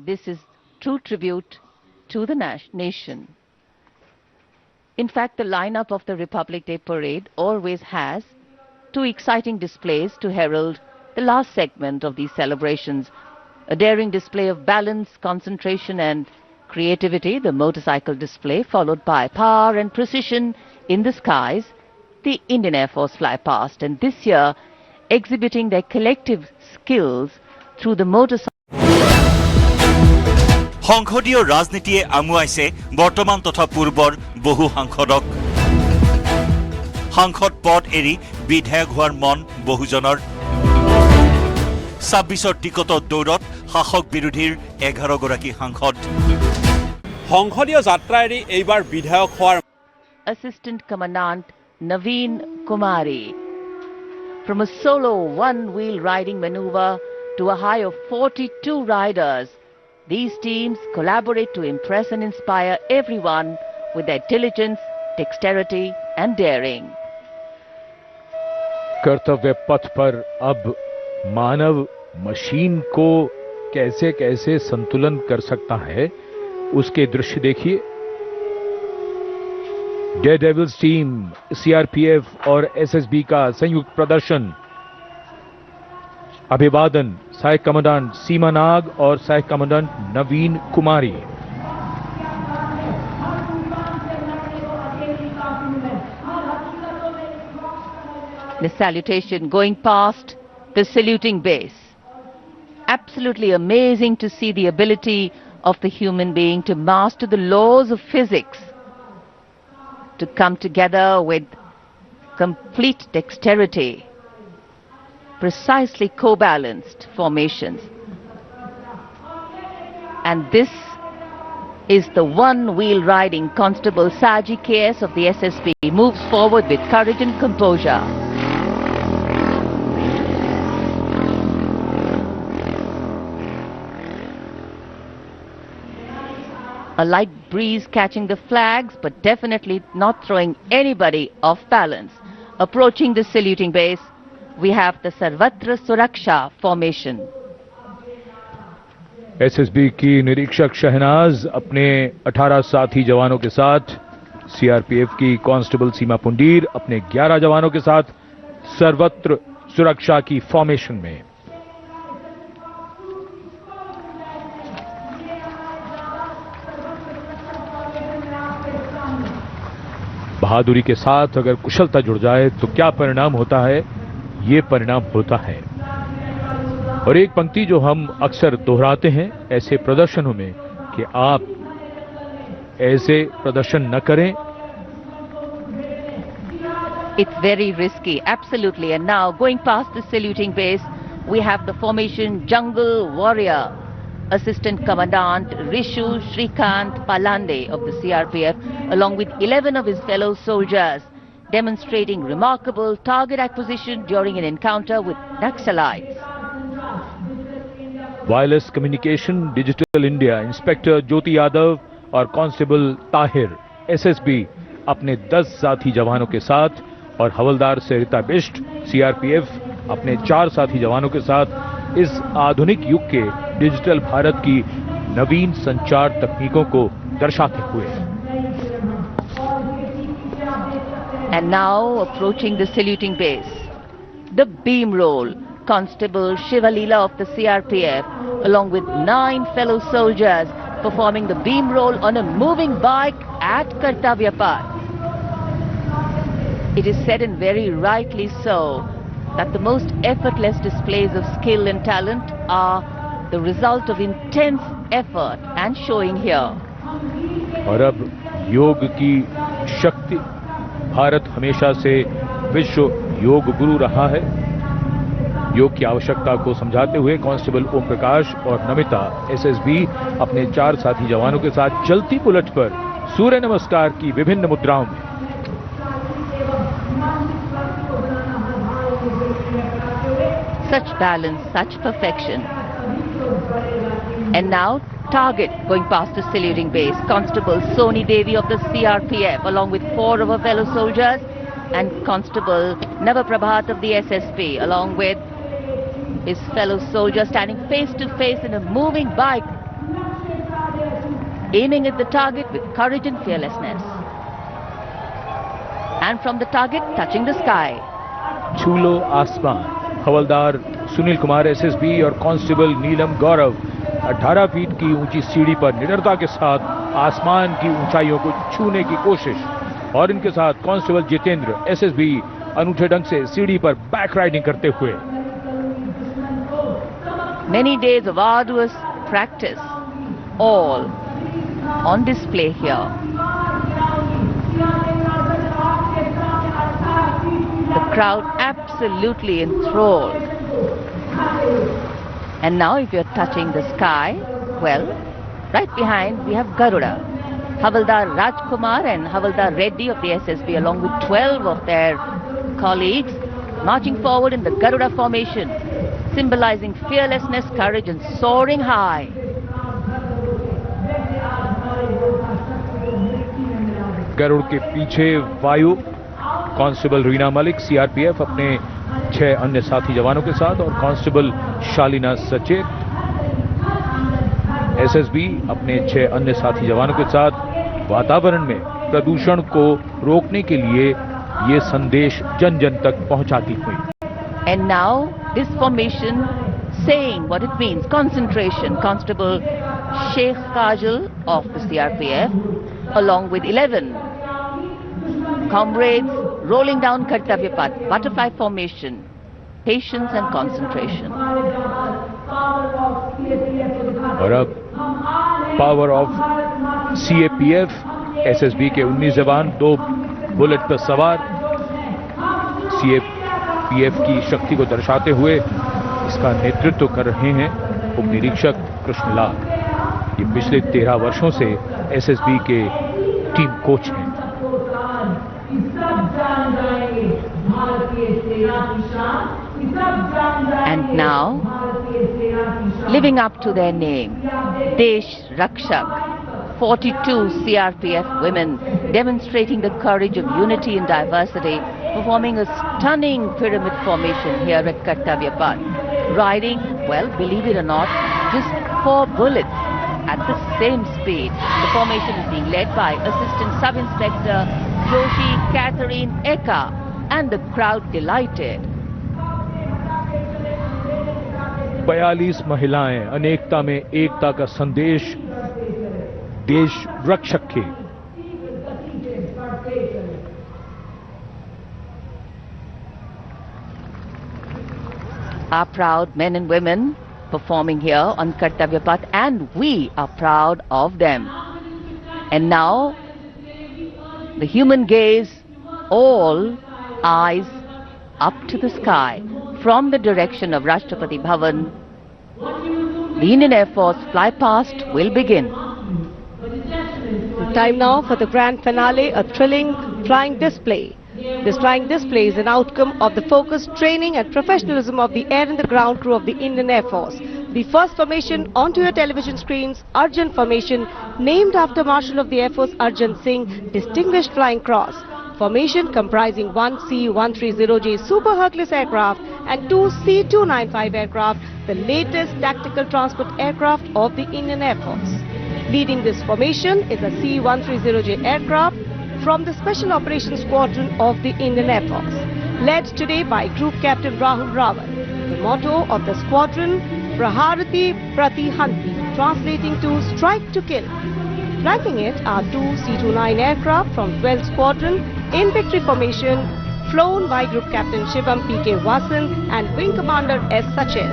This is true tribute to the nation. In fact, the lineup of the Republic Day Parade always has two exciting displays to herald the last segment of these celebrations. A daring display of balance, concentration and creativity, the motorcycle display, followed by power and precision in the skies, the Indian Air Force fly past, and this year exhibiting their collective skills through the motorcycle. সংসদীয় ৰাজনীতিয়ে আমুৱাইছে বৰ্তমান তথা পূৰ্বৰ বহু সাংসদক সাংসদ পদ এৰি বিধায়ক হোৱাৰ মন বহুজনৰ ২৬ৰ টিকটৰ দৌৰত শাসক বিৰোধীৰ ১১ গৰাকী সাংসদ সংসদীয় যাত্ৰা এৰি এইবাৰ বিধায়ক হোৱাৰ Assistant Commandant Naveen Kumari. From a solo one-wheel riding maneuver to a high of 42 riders, these teams collaborate to impress and inspire everyone with their diligence, dexterity and daring. कर्तव्य पथ पर अब मानव मशीन को कैसे कैसे संतुलन कर सकता है उसके दृश्य देखिए। डेयरडेविल्स टीम, सीआरपीएफ और एसएसबी का संयुक्त प्रदर्शन। अभिवादन सहायक कमांडेंट सीमा नाग और सहायक commandant Naveen Kumari. The salutation going past the saluting base. Absolutely amazing to see the ability of the human being to master the laws of physics, to come together with complete dexterity, precisely co-balanced formations. And this is the one-wheel riding Constable Saji KS of the SSB moves forward with courage and composure. A light breeze catching the flags, but definitely not throwing anybody off balance. Approaching the saluting base, we have the Sarvatra Suraksha formation. SSB की निरीक्षक शहनाज अपने 18 साथी जवानों के साथ, CRPF की constable सीमा पुंडीर अपने 11 जवानों के साथ सर्वत्र सुरक्षा की फॉर्मेशन में। बहादुरी के साथ अगर कुशलता जुड़ जाए तो क्या परिणाम होता है, ये परिणाम होता है। और एक पंक्ति जो हम अक्सर दोहराते हैं ऐसे प्रदर्शनों में कि आप ऐसे प्रदर्शन न करें। It's very risky, absolutely. And now going past the saluting base, we have the formation Jungle Warrior. Assistant Commandant Rishu Shrikant Palande of the CRPF, along with 11 of his fellow soldiers, demonstrating remarkable target acquisition during an encounter with Naxalites. Wireless communication digital India inspector Jyoti Yadav और constable Tahir SSB अपने 10 साथी जवानों के साथ और हवलदार सरिता Bisht CRPF अपने 4 साथी जवानों के साथ इस आधुनिक युग के डिजिटल भारत की नवीन संचार तकनीकों को दर्शाते हुए। And now approaching the saluting base, the beam roll, Constable Shivalila of the CRPF, along with 9 fellow soldiers, performing the beam roll on a moving bike at Kartavya Path. It is said, and very rightly so, that the most effortless displays of skill and talent are the result of intense effort and showing here. और अब योग की शक्ति, भारत हमेशा से विश्व योग गुरु रहा है। योग की आवश्यकता को समझाते हुए कांस्टेबल ओम प्रकाश और नमिता एसएसबी अपने 4 साथी जवानों के साथ चलती पुलट पर सूर्य नमस्कार की विभिन्न मुद्राओं में। Such balance, such perfection. And now target going past the saluting base, Constable Soni Devi of the CRPF, along with 4 of her fellow soldiers, and Constable Navaprabhat of the SSB, along with his fellow soldier, standing face to face in a moving bike aiming at the target with courage and fearlessness. And from the target, touching the sky. छूलो आसमान। हवलदार Sunil Kumar SSB और constable नीलम गौरव 18 feet की ऊंची सीढ़ी पर निडरता के साथ आसमान की ऊंचाइयों को छूने की कोशिश, और इनके साथ कांस्टेबल जितेंद्र एसएसबी अनूठे ढंग से सीढ़ी पर बैक राइडिंग करते हुए। Many days of arduous practice, all on display here. The crowd absolutely enthralled. And now if you're touching the sky, well, right behind we have Garuda. Havaldar Rajkumar and Havaldar Reddy of the SSB along with 12 of their colleagues marching forward in the Garuda formation, symbolizing fearlessness, courage and soaring high. Garuda के पीछे वायु constable Reena Malik CRPF अपने 6 अन्य साथी जवानों के साथ, और कांस्टेबल शालिना सचेत एसएसबी अपने 6 अन्य साथी जवानों के साथ वातावरण में प्रदूषण को रोकने के लिए ये संदेश जन जन तक पहुंचाती हुई। And now this formation saying what it means, concentration. Constable Sheikh Kajal of the CRPF along with 11 comrades rolling down Kartavya Path, butterfly formation, patience and concentration. और अब पावर ऑफ सीएपीएफ एसएसबी के 19 जवान 2 bullet पर सवार CAPF की शक्ति को दर्शाते हुए इसका नेतृत्व कर रहे हैं उप निरीक्षक कृष्णलाल। ये पिछले 13 वर्षों से एसएसबी के टीम कोच हैं। And now, living up to their name, Desh Rakshak, 42 CRPF women demonstrating the courage of unity and diversity, performing a stunning pyramid formation here at Kartavya Path, riding, well, believe it or not, just 4 bullets at the same speed. The formation is being led by Assistant Sub-Inspector Joshi Catherine Eka, and the crowd delighted. 42 महिलाएं अनेकता में एकता का संदेश देश रक्षक के। Our proud men and women performing here on Kartavya Path, and we are proud of them. And now the human gaze, all eyes up to the sky from the direction of Rashtrapati Bhavan. The Indian Air Force fly past will begin. Time now for the grand finale, a thrilling flying display. This flying display is an outcome of the focused training and professionalism of the air and the ground crew of the Indian Air Force. The first formation onto your television screens, Arjun formation, named after Marshal of the Air Force Arjun Singh, Distinguished Flying Cross. Formation comprising 1 C-130J Super Hercules aircraft and 2 C-295 aircraft, the latest tactical transport aircraft of the Indian Air Force. Leading this formation is a C-130J aircraft from the Special Operations Squadron of the Indian Air Force, led today by Group Captain Rahul Rawat. The motto of the squadron, Praharati Pratihanti, translating to strike to kill. Flanking it are 2 C-29 aircraft from 12th Squadron in victory formation, flown by Group Captain Shivam P.K. Vasan and Wing Commander S. Sachil.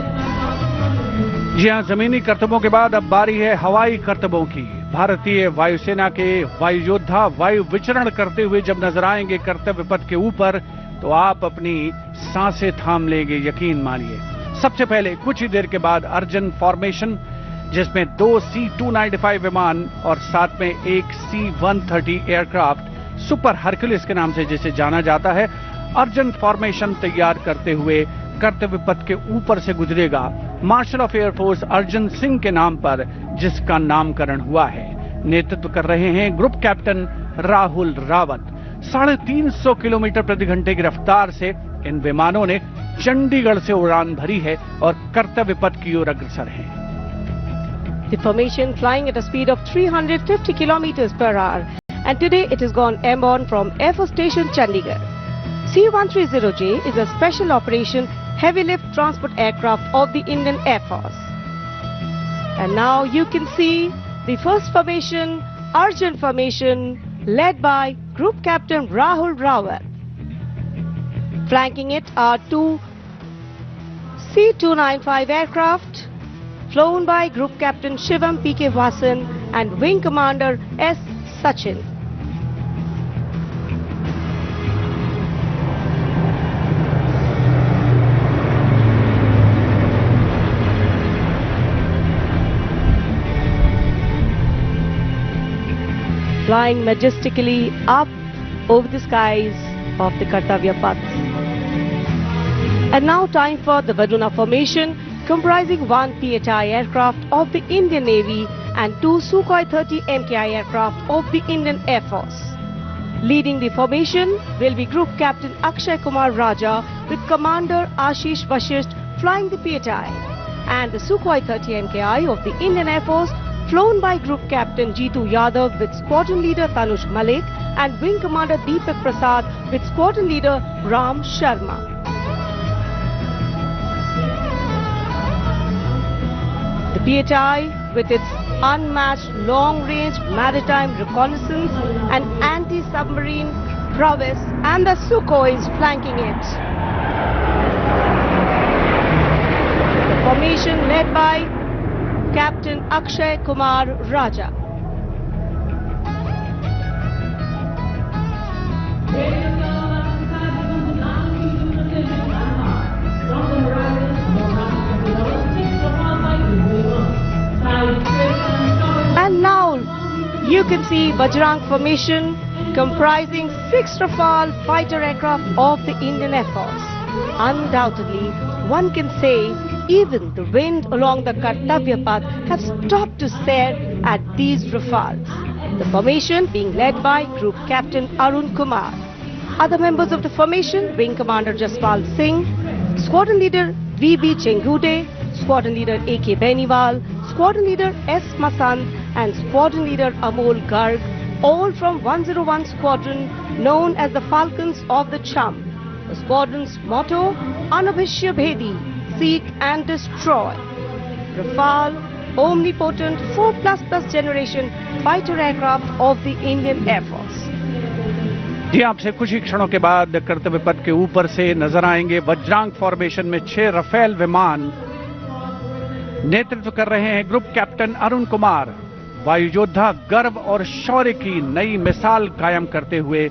जी हाँ, जमीनी करतबों के बाद अब बारी है हवाई करतबों की। भारतीय वायुसेना के वायु योद्धा वायु विचरण करते हुए जब नजर आएंगे कर्तव्य पथ के ऊपर, तो आप अपनी सांसें थाम लेंगे, यकीन मानिए। सबसे पहले कुछ ही देर के बाद अर्जन फॉर्मेशन, जिसमें 2 C-295 विमान और साथ में एक C-130 एयरक्राफ्ट सुपर हरक्यूलिस के नाम से जिसे जाना जाता है, अर्जन फॉर्मेशन तैयार करते हुए कर्तव्य पथ के ऊपर से गुजरेगा marshal of air force Arjan Singh के नाम पर, जिसका नामकरण हुआ है। नेतृत्व कर रहे हैं group captain Rahul Rawat. 350 kilometre प्रति घंटे की रफ्तार से इन विमानों ने चंडीगढ़ से उड़ान भरी है और कर्तव्य पथ की ओर अग्रसर हैं। The formation flying at a speed of 350 kilometers per hour, and today it has gone airborne from Air Force Station Chandigarh. C-130J is a special operation heavy lift transport aircraft of the Indian Air Force. And now you can see the first formation, Arjun formation, led by Group Captain Rahul Rawat. Flanking it are two C-295 aircraft flown by Group Captain Shivam P.K. Vasan and Wing Commander S. Sachin. Flying majestically up over the skies of the Kartavya Paths. And now time for the Varuna formation, comprising one PHI aircraft of the Indian Navy and two Sukhoi 30 MKI aircraft of the Indian Air Force. Leading the formation will be Group Captain Akshay Kumar Raja with Commander Ashish Vashisht flying the PHI, and the Sukhoi 30 MKI of the Indian Air Force flown by Group Captain Jeetu Yadav with Squadron Leader Tanush Malik and Wing Commander Deepak Prasad with Squadron Leader Ram Sharma. The PHI, with its unmatched long-range maritime reconnaissance and anti-submarine prowess, and the Sukhois flanking it. The formation led by Captain Akshay Kumar Raja. And now you can see Bajrang formation comprising 6 Rafale fighter aircraft of the Indian Air Force. Undoubtedly, one can say even the wind along the Kartavya Path have stopped to stare at these Rafales. The formation being led by Group Captain Arun Kumar. Other members of the formation, Wing Commander Jaspal Singh, Squadron Leader V.B. Chengude, Squadron Leader A.K. Beniwal, Squadron Leader S. Masand and Squadron Leader Amol Garg, all from 101 Squadron known as the Falcons of the Cham. The squadron's motto, Anabhishya Bhedi, seek and destroy. Rafale, omnipotent 4++ generation fighter aircraft of the Indian Air Force. जी आपसे कुछ ही क्षणों के बाद कर्तव्य पथ के ऊपर से नजर आएंगे वज्रांग फॉर्मेशन में 6 रफेल विमान। नेतृत्व कर रहे हैं ग्रुप कैप्टन अरुण कुमार। वायु योद्धा गर्व और शौर्य की नई मिसाल कायम करते हुए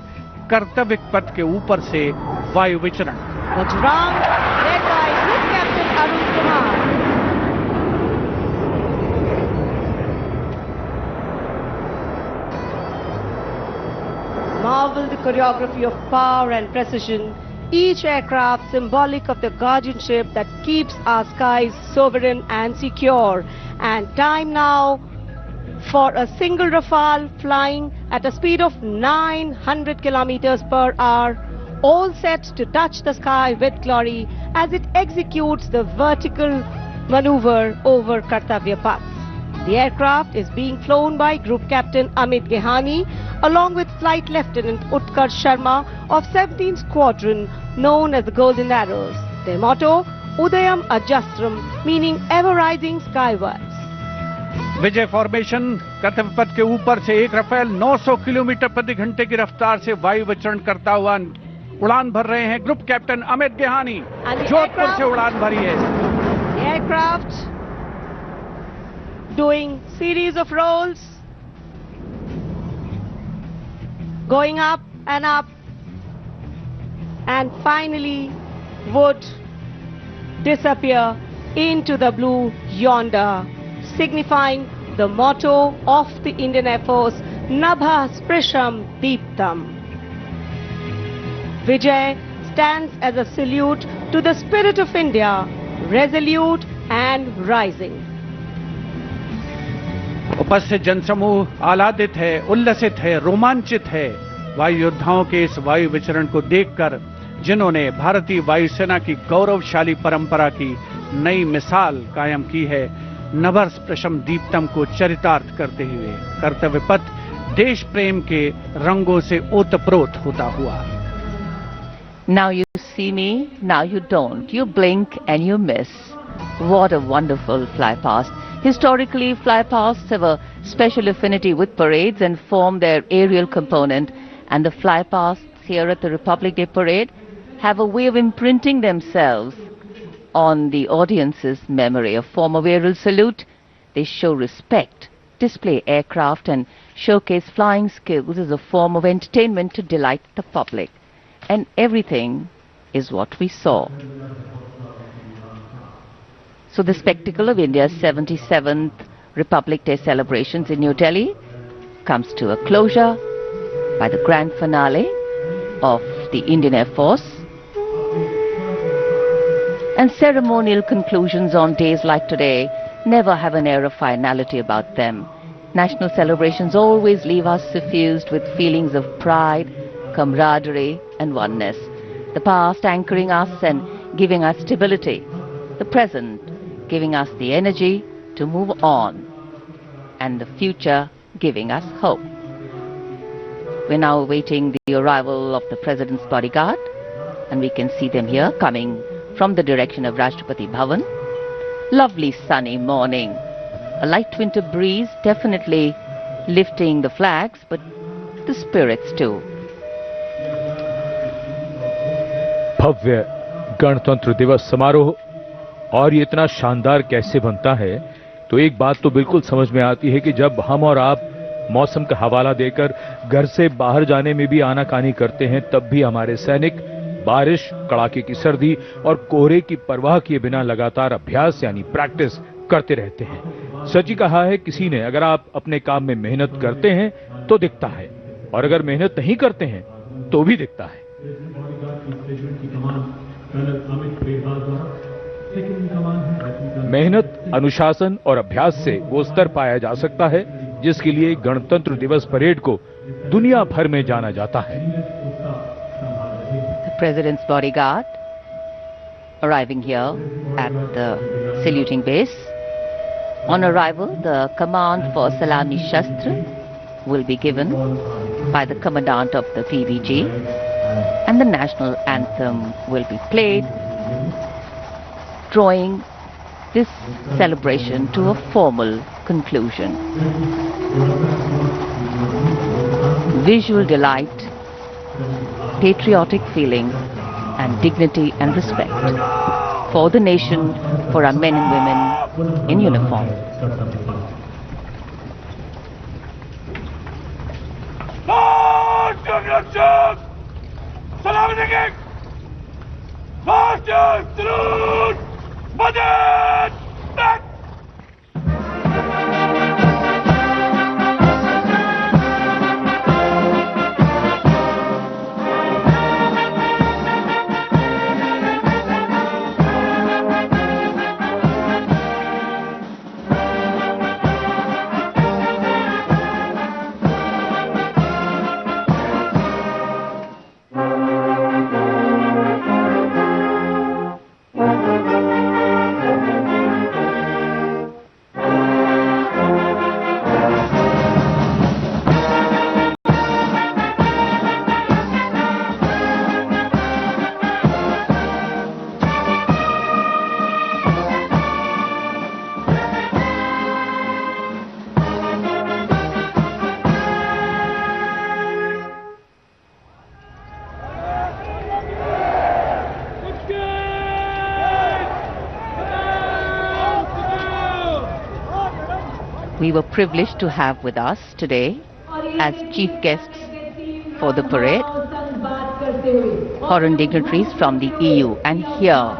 कर्तव्य पथ के ऊपर से वायु विचरण। Vajrang led by Group Captain Arun Kumar. Marvel the choreography of power and precision, each aircraft symbolic of the guardianship that keeps our skies sovereign and secure. And time now for a single Rafale flying at a speed of 900 kilometers per hour, all set to touch the sky with glory as it executes the vertical maneuver over Kartavya Paths. The aircraft is being flown by Group Captain Amit Gehani along with Flight Lieutenant Utkarsh Sharma of 17th Squadron known as the Golden Arrows. Their motto, Udayam Ajastram, meaning ever rising skywards. Vijay formation कर्तव्य पथ के ऊपर से एक Rafale 900 kilometre प्रति घंटे की रफ्तार से वायु विचरण करता हुआ उड़ान भर रहे हैं ग्रुप कैप्टन अमित गेहानी। जोधपुर से उड़ान भरी है। Aircraft doing series of rolls, going up, and finally would disappear into the blue yonder, signifying the motto of the Indian Air Force, Nabha Sprisham Deeptam. Vijay stands as a salute to the spirit of India, resolute and rising. उपस्थित जनसमूह आह्लादित है, उल्लसित है, रोमांचित है वायु योद्धाओं के इस वायु विचरण को देखकर, जिन्होंने भारतीय वायुसेना की गौरवशाली परंपरा की नई मिसाल कायम की है। नभस्पृशम दीप्तम को चरितार्थ करते हुए कर्तव्य पथ देश प्रेम के रंगों से ओतप्रोत होता हुआ। Now you see me, now you don't. You blink and you miss. What a wonderful flypast. Historically, flypasts have a special affinity with parades and form their aerial component. And the flypasts here at the Republic Day Parade have a way of imprinting themselves on the audience's memory. A form of aerial salute. They show respect, display aircraft and showcase flying skills as a form of entertainment to delight the public. And everything is what we saw. So the spectacle of India's 77th Republic Day celebrations in New Delhi comes to a closure by the grand finale of the Indian Air Force. And ceremonial conclusions on days like today never have an air of finality about them. National celebrations always leave us suffused with feelings of pride, camaraderie and oneness. The past anchoring us and giving us stability. The present giving us the energy to move on. And the future giving us hope. We're now awaiting the arrival of the President's bodyguard. And we can see them here coming from the direction of Rashtrapati Bhavan. Lovely sunny morning. A light winter breeze definitely lifting the flags, but the spirits too. भव्य गणतंत्र दिवस समारोह, और ये इतना शानदार कैसे बनता है, तो एक बात तो बिल्कुल समझ में आती है कि जब हम और आप मौसम का हवाला देकर घर से बाहर जाने में भी आनाकानी करते हैं, तब भी हमारे सैनिक बारिश, कड़ाके की सर्दी और कोहरे की परवाह किए बिना लगातार अभ्यास यानी प्रैक्टिस करते रहते हैं। सच ही कहा है किसी ने, अगर आप अपने काम में मेहनत करते हैं तो दिखता है, और अगर मेहनत नहीं करते हैं तो भी दिखता है। मेहनत, अनुशासन और अभ्यास से वो स्तर पाया जा सकता है जिसके लिए गणतंत्र दिवस परेड को दुनिया भर में जाना जाता है। The President's bodyguard arriving here at the saluting base. On arrival, the command for Salami Shastra will be given by the commandant of the PVG, and the national anthem will be played, drawing this celebration to a formal conclusion. Visual delight, patriotic feeling and dignity and respect for the nation, for our men and women in uniform. We were privileged to have with us today as chief guests for the parade foreign dignitaries from the EU, and here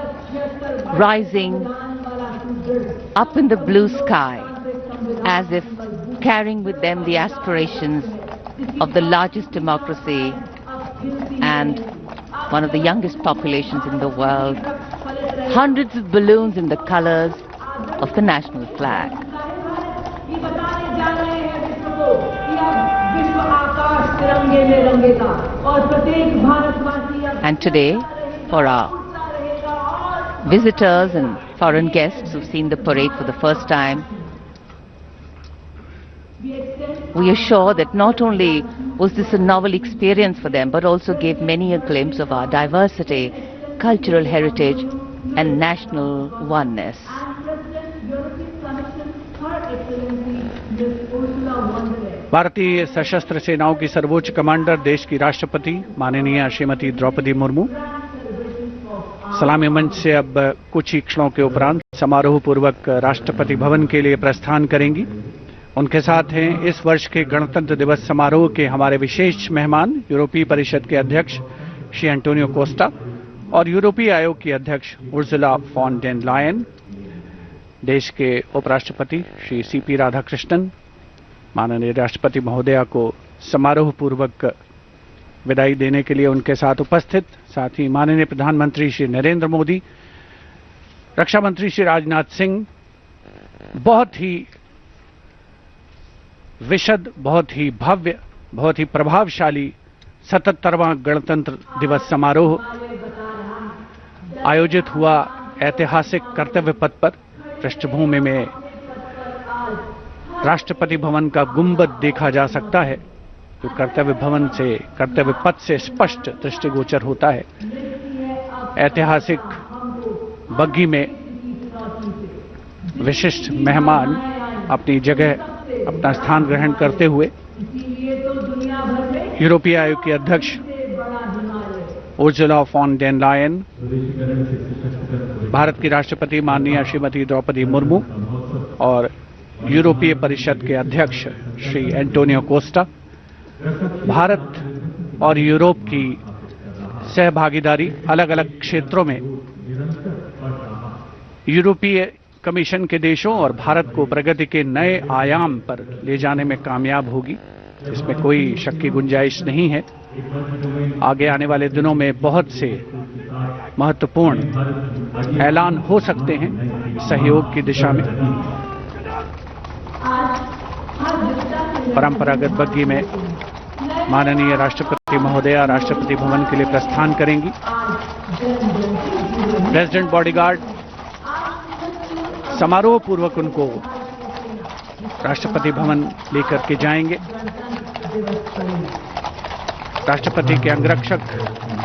rising up in the blue sky as if carrying with them the aspirations of the largest democracy and one of the youngest populations in the world, hundreds of balloons in the colors of the national flag. And today, for our visitors and foreign guests who've seen the parade for the first time. We are sure that not only was this a novel experience for them, but also gave many a glimpse of our diversity, cultural heritage, and national oneness. भारतीय सशस्त्र सेनाओं की सर्वोच्च commander, देश की राष्ट्रपति माननीय श्रीमती द्रौपदी मुर्मू सलामी मंच से अब कुछ ही क्षणों के उपरांत समारोह पूर्वक राष्ट्रपति भवन के लिए प्रस्थान करेंगी। उनके साथ हैं इस वर्ष के गणतंत्र दिवस समारोह के हमारे विशेष मेहमान, यूरोपीय परिषद के अध्यक्ष श्री एंटोनियो कोस्टा और यूरोपीय आयोग की अध्यक्ष उर्सुला फॉन डेर लायन, देश के उपराष्ट्रपति श्री सीपी राधाकृष्णन, माननीय राष्ट्रपति महोदया को समारोह पूर्वक विदाई देने के लिए उनके साथ उपस्थित, साथ ही माननीय प्रधानमंत्री श्री नरेंद्र मोदी, रक्षा मंत्री श्री राजनाथ सिंह, बहुत ही विशद, बहुत ही भव्य, बहुत ही प्रभावशाली 77वां गणतंत्र दिवस समारोह आयोजित हुआ ऐतिहासिक कर्तव्य पथ पर। पृष्ठभूमि में राष्ट्रपति भवन का गुंबद देखा जा सकता है, जो कर्तव्य पथ से स्पष्ट दृष्टिगोचर होता है। ऐतिहासिक बग्घी में विशिष्ट मेहमान अपनी जगह, अपना स्थान ग्रहण करते हुए यूरोपीय आयोग के अध्यक्ष Ursula von der Leyen, Bharat की राष्ट्रपति माननीय श्रीमती द्रौपदी मुर्मू और यूरोपीय परिषद के अध्यक्ष श्री एंटोनियो कोस्टा, भारत और यूरोप की सहभागीदारी अलग अलग क्षेत्रों में यूरोपीय कमीशन के देशों और भारत को प्रगति के नए आयाम पर ले जाने में कामयाब होगी, इसमें कोई शक की गुंजाइश नहीं है। आगे आने वाले दिनों में बहुत से महत्वपूर्ण ऐलान हो सकते हैं सहयोग की दिशा में। परंपरागत बग्घी में माननीय राष्ट्रपति महोदया राष्ट्रपति भवन के लिए प्रस्थान करेंगी। प्रेसिडेंट बॉडीगार्ड समारोह पूर्वक उनको राष्ट्रपति भवन लेकर के जाएंगे। राष्ट्रपति के अंगरक्षक,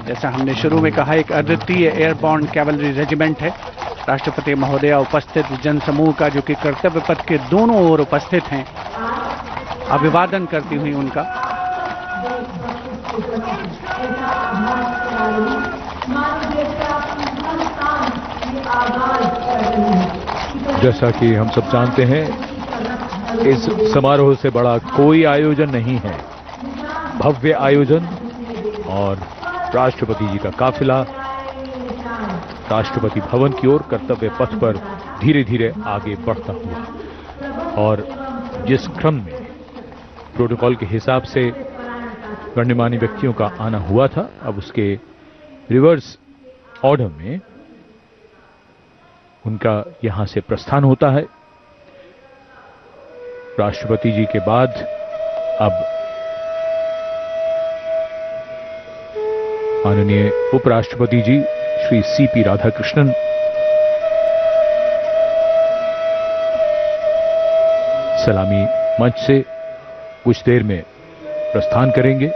जैसा हमने शुरू में कहा, एक अद्वितीय एयरबॉर्न कैवलरी रेजिमेंट है। राष्ट्रपति महोदया उपस्थित जनसमूह का, जो कि कर्तव्य पथ के दोनों ओर उपस्थित हैं, अभिवादन करती हुई उनका जैसा कि हम सब जानते हैं, इस समारोह से बड़ा कोई आयोजन नहीं है। भव्य आयोजन और राष्ट्रपति जी का काफिला राष्ट्रपति भवन की ओर कर्तव्य पथ पर धीरे धीरे आगे बढ़ता हुआ, और जिस क्रम में प्रोटोकॉल के हिसाब से गण्यमान्य व्यक्तियों का आना हुआ था, अब उसके रिवर्स ऑर्डर में उनका यहां से प्रस्थान होता है। राष्ट्रपति जी के बाद अब माननीय उपराष्ट्रपति जी श्री सीपी राधाकृष्णन सलामी मंच से कुछ देर में प्रस्थान करेंगे।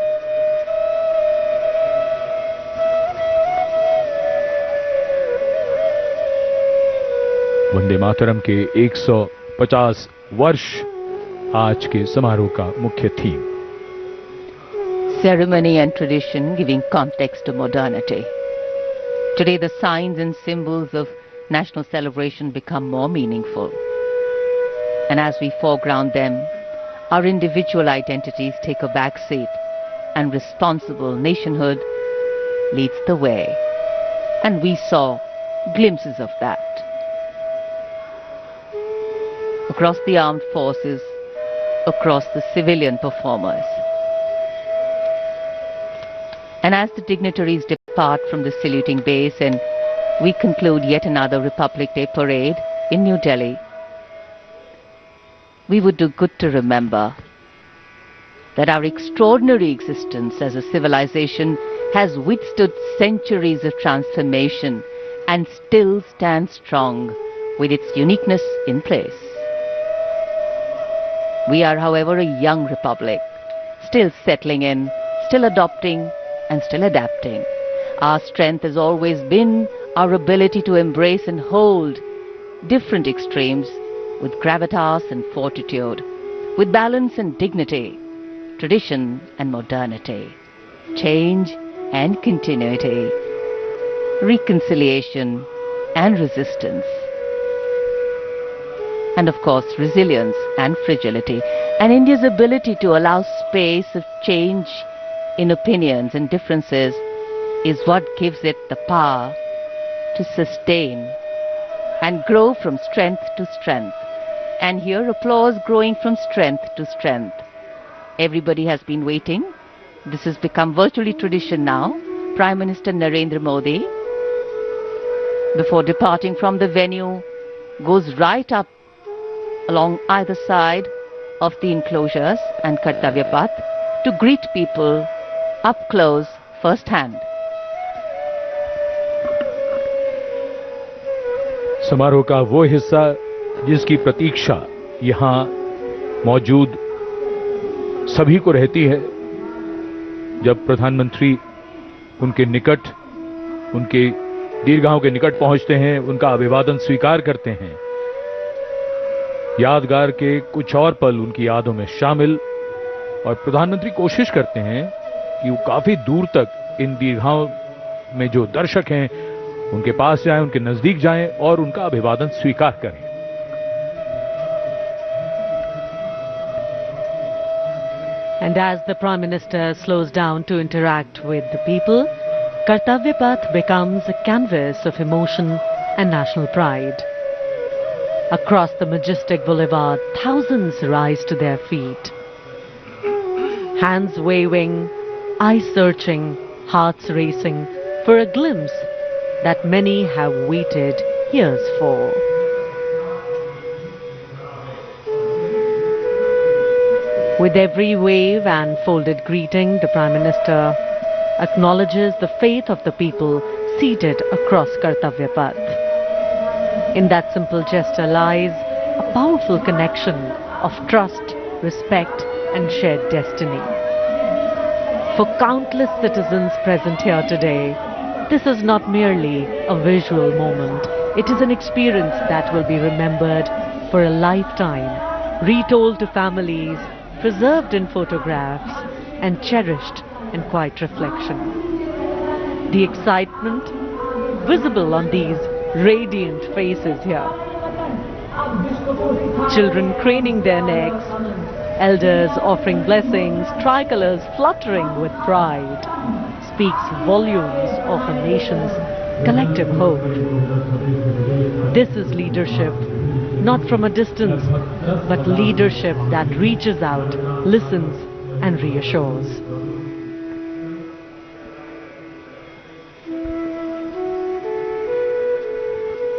वंदे मातरम के 150 वर्ष आज के समारोह का मुख्य theme. Ceremony and tradition giving context to modernity. Today the signs and symbols of national celebration become more meaningful. And as we foreground them, our individual identities take a back seat and responsible nationhood leads the way. And we saw glimpses of that. Across the armed forces, across the civilian performers. And as the dignitaries depart from the saluting base and we conclude yet another Republic Day parade in New Delhi, we would do good to remember that our extraordinary existence as a civilization has withstood centuries of transformation and still stands strong with its uniqueness in place. We are, however, a young republic, still settling in, still adopting and still adapting. Our strength has always been our ability to embrace and hold different extremes with gravitas and fortitude, with balance and dignity, tradition and modernity, change and continuity, reconciliation and resistance, and of course resilience and fragility. And India's ability to allow space of change in opinions and differences is what gives it the power to sustain and grow from strength to strength. And here applause growing from strength to strength. Everybody has been waiting. This has become virtually tradition now. Prime Minister Narendra Modi, before departing from the venue, goes right up along either side of the enclosures and Kartavya Path to greet people up close, first hand. समारोह का वो हिस्सा जिसकी प्रतीक्षा यहाँ मौजूद सभी को रहती है, जब प्रधानमंत्री उनके निकट, उनके दीर्घाओं के निकट पहुंचते हैं, उनका अभिवादन स्वीकार करते हैं। यादगार के कुछ और पल उनकी यादों में शामिल, और प्रधानमंत्री कोशिश करते हैं कि वो काफी दूर तक इन दीर्घाओं में जो दर्शक हैं उनके पास जाएं, उनके नजदीक जाएं और उनका अभिवादन स्वीकार करें। And as the Prime Minister slows down to interact with the people, Kartavya Path becomes a canvas of emotion and national pride. Across the majestic boulevard, thousands rise to their feet. Hands waving, eyes searching, hearts racing for a glimpse that many have waited years for. With every wave and folded greeting, the Prime Minister acknowledges the faith of the people seated across Kartavya Path. In that simple gesture lies a powerful connection of trust, respect and shared destiny. For countless citizens present here today, this is not merely a visual moment. It is an experience that will be remembered for a lifetime, retold to families, preserved in photographs and cherished in quiet reflection. The excitement visible on these radiant faces here. Children craning their necks, elders offering blessings, tricolors fluttering with pride, speaks volumes of a nation's collective hope. This is leadership, not from a distance, but leadership that reaches out, listens and reassures.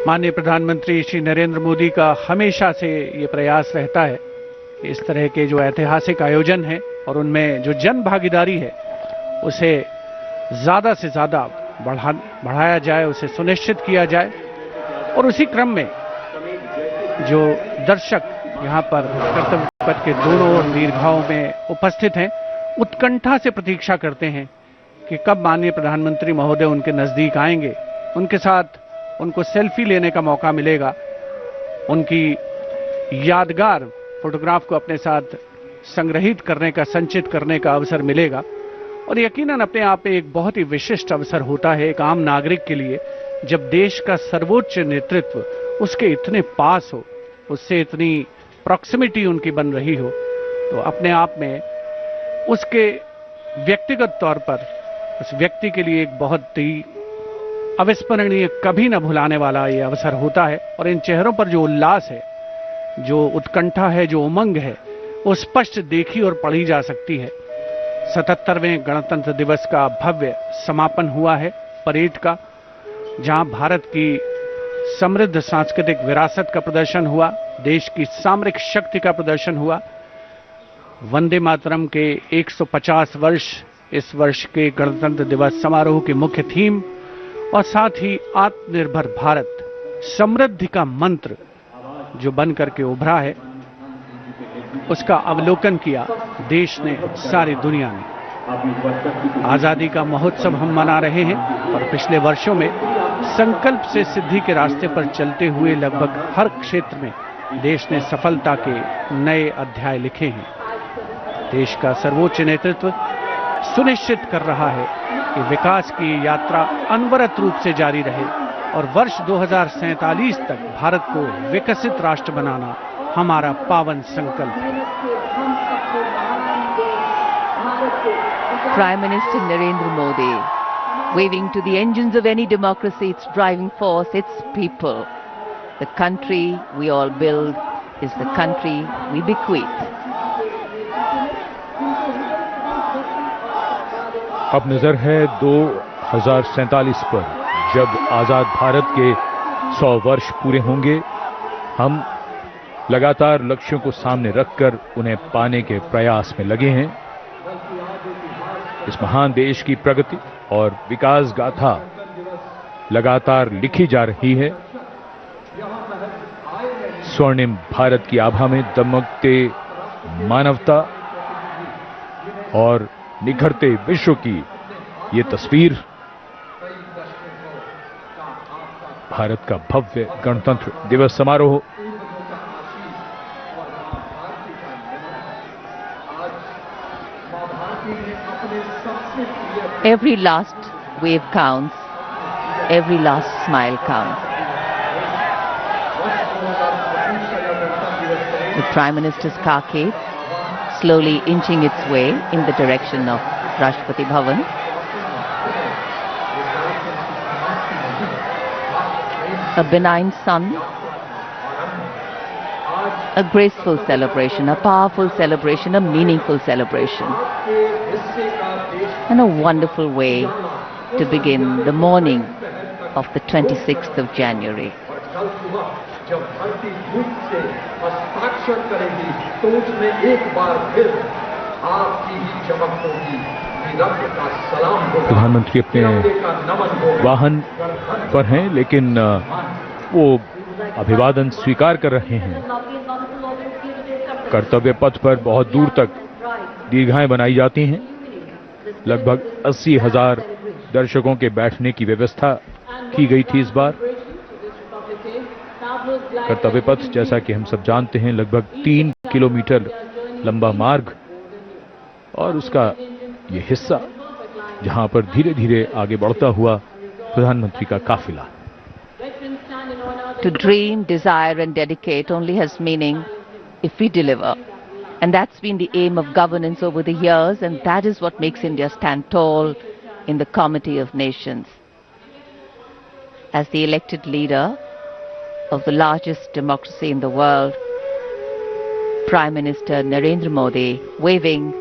माननीय प्रधानमंत्री श्री नरेंद्र मोदी का हमेशा से ये प्रयास रहता है कि इस तरह के जो ऐतिहासिक आयोजन हैं और उनमें जो जन भागीदारी है उसे ज़्यादा से ज़्यादा बढ़ाया जाए, उसे सुनिश्चित किया जाए। और उसी क्रम में जो दर्शक यहाँ पर कर्तव्य पथ के दोनों ओर दीर्घाओं में उपस्थित हैं, उत्कंठा से प्रतीक्षा करते हैं कि कब माननीय प्रधानमंत्री महोदय उनके नज़दीक आएंगे, उनके साथ उनको सेल्फी लेने का मौका मिलेगा, उनकी यादगार फोटोग्राफ को अपने साथ संग्रहित करने का, संचित करने का अवसर मिलेगा। और यकीनन अपने आप में एक बहुत ही विशिष्ट अवसर होता है एक आम नागरिक के लिए, जब देश का सर्वोच्च नेतृत्व उसके इतने पास हो, उससे इतनी प्रॉक्सिमिटी उनकी बन रही हो, तो अपने आप में उसके व्यक्तिगत तौर पर उस व्यक्ति के लिए एक बहुत ही अविस्मरणीय, कभी न भुलाने वाला ये अवसर होता है। और इन चेहरों पर जो उल्लास है, जो उत्कंठा है, जो उमंग है, वो स्पष्ट देखी और पढ़ी जा सकती है। 77वें गणतंत्र दिवस का भव्य समापन हुआ है परेड का, जहां भारत की समृद्ध सांस्कृतिक विरासत का प्रदर्शन हुआ, देश की सामरिक शक्ति का प्रदर्शन हुआ। वंदे मातरम के 150 वर्ष इस वर्ष के गणतंत्र दिवस समारोह की मुख्य थीम, और साथ ही आत्मनिर्भर भारत समृद्धि का मंत्र जो बन करके उभरा है, उसका अवलोकन किया देश ने, सारी दुनिया ने। आजादी का महोत्सव हम मना रहे हैं और पिछले वर्षों में संकल्प से सिद्धि के रास्ते पर चलते हुए लगभग हर क्षेत्र में देश ने सफलता के नए अध्याय लिखे हैं। देश का सर्वोच्च नेतृत्व सुनिश्चित कर रहा है कि विकास की यात्रा अनवरत रूप से जारी रहे और वर्ष 2047 तक भारत को विकसित राष्ट्र बनाना हमारा पावन संकल्प है। Prime Minister Narendra Modi, waving to the engines of any democracy, its driving force, its people. The country we all build is the country we bequeath. अब नजर है 2047 पर, जब आजाद भारत के 100 वर्ष पूरे होंगे। हम लगातार लक्ष्यों को सामने रखकर उन्हें पाने के प्रयास में लगे हैं। इस महान देश की प्रगति और विकास गाथा लगातार लिखी जा रही है। स्वर्णिम भारत की आभा में दमकते मानवता और निखरते विश्व की ये तस्वीर भारत का भव्य गणतंत्र दिवस समारोह। Every last wave counts, every last smile counts. The Prime Minister's carcade slowly inching its way in the direction of Rashtrapati Bhavan. A benign sun, a graceful celebration, a powerful celebration, a meaningful celebration, and a wonderful way to begin the morning of the 26th of January. प्रधानमंत्री अपने वाहन पर हैं, लेकिन वो अभिवादन स्वीकार कर रहे हैं। कर्तव्य पथ पर बहुत दूर तक दीर्घाएं बनाई जाती हैं। लगभग 80,000 दर्शकों के बैठने की व्यवस्था की गई थी इस बार। कर्तव्य पथ, जैसा कि हम सब जानते हैं, लगभग 3 किलोमीटर लंबा मार्ग और उसका ये हिस्सा जहां पर धीरे धीरे आगे बढ़ता हुआ प्रधानमंत्री का काफिला। To dream, desire and dedicate only has meaning if we deliver. And that's been the aim of governance over the years, and that is what makes India stand tall in the comity of nations. As the elected leader of the largest democracy in the world, Prime Minister Narendra Modi waving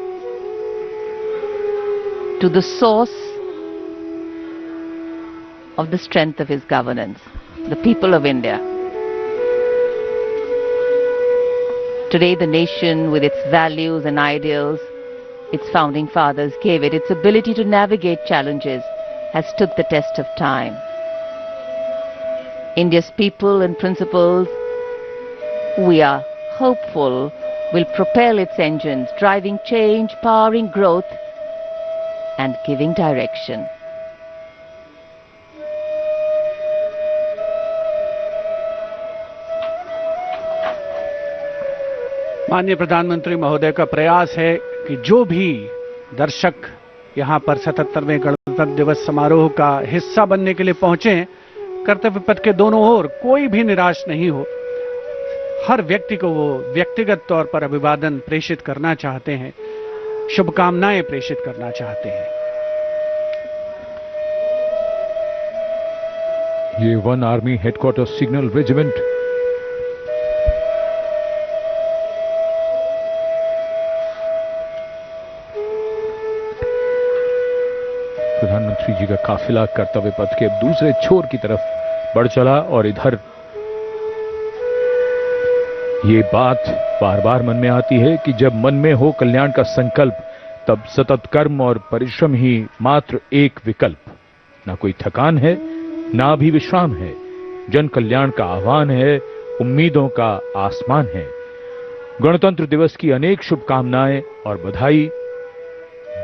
to the source of the strength of his governance, the people of India. Today, the nation, with its values and ideals its founding fathers gave it, its ability to navigate challenges, has stood the test of time. India's people and principles, we are hopeful, will propel its engines, driving change, powering growth, and giving direction. माननीय प्रधानमंत्री महोदय का प्रयास है कि जो भी दर्शक यहां पर 77वें गणतंत्र दिवस समारोह का हिस्सा बनने के लिए पहुंचे हैं, कर्तव्य पथ के दोनों ओर कोई भी निराश नहीं हो। हर व्यक्ति को वो व्यक्तिगत तौर पर अभिवादन प्रेषित करना चाहते हैं, शुभकामनाएं प्रेषित करना चाहते हैं। ये 1 आर्मी हेडक्वार्टर सिग्नल रेजिमेंट प्रधानमंत्री जी का काफिला कर्तव्य पथ के दूसरे छोर की तरफ बढ़ चला और इधर ये बात बार बार मन में आती है कि जब मन में हो कल्याण का संकल्प, तब सतत कर्म और परिश्रम ही मात्र एक विकल्प। ना कोई थकान है, ना भी विश्राम है, जन कल्याण का आह्वान है, उम्मीदों का आसमान है। गणतंत्र दिवस की अनेक शुभकामनाएं और बधाई।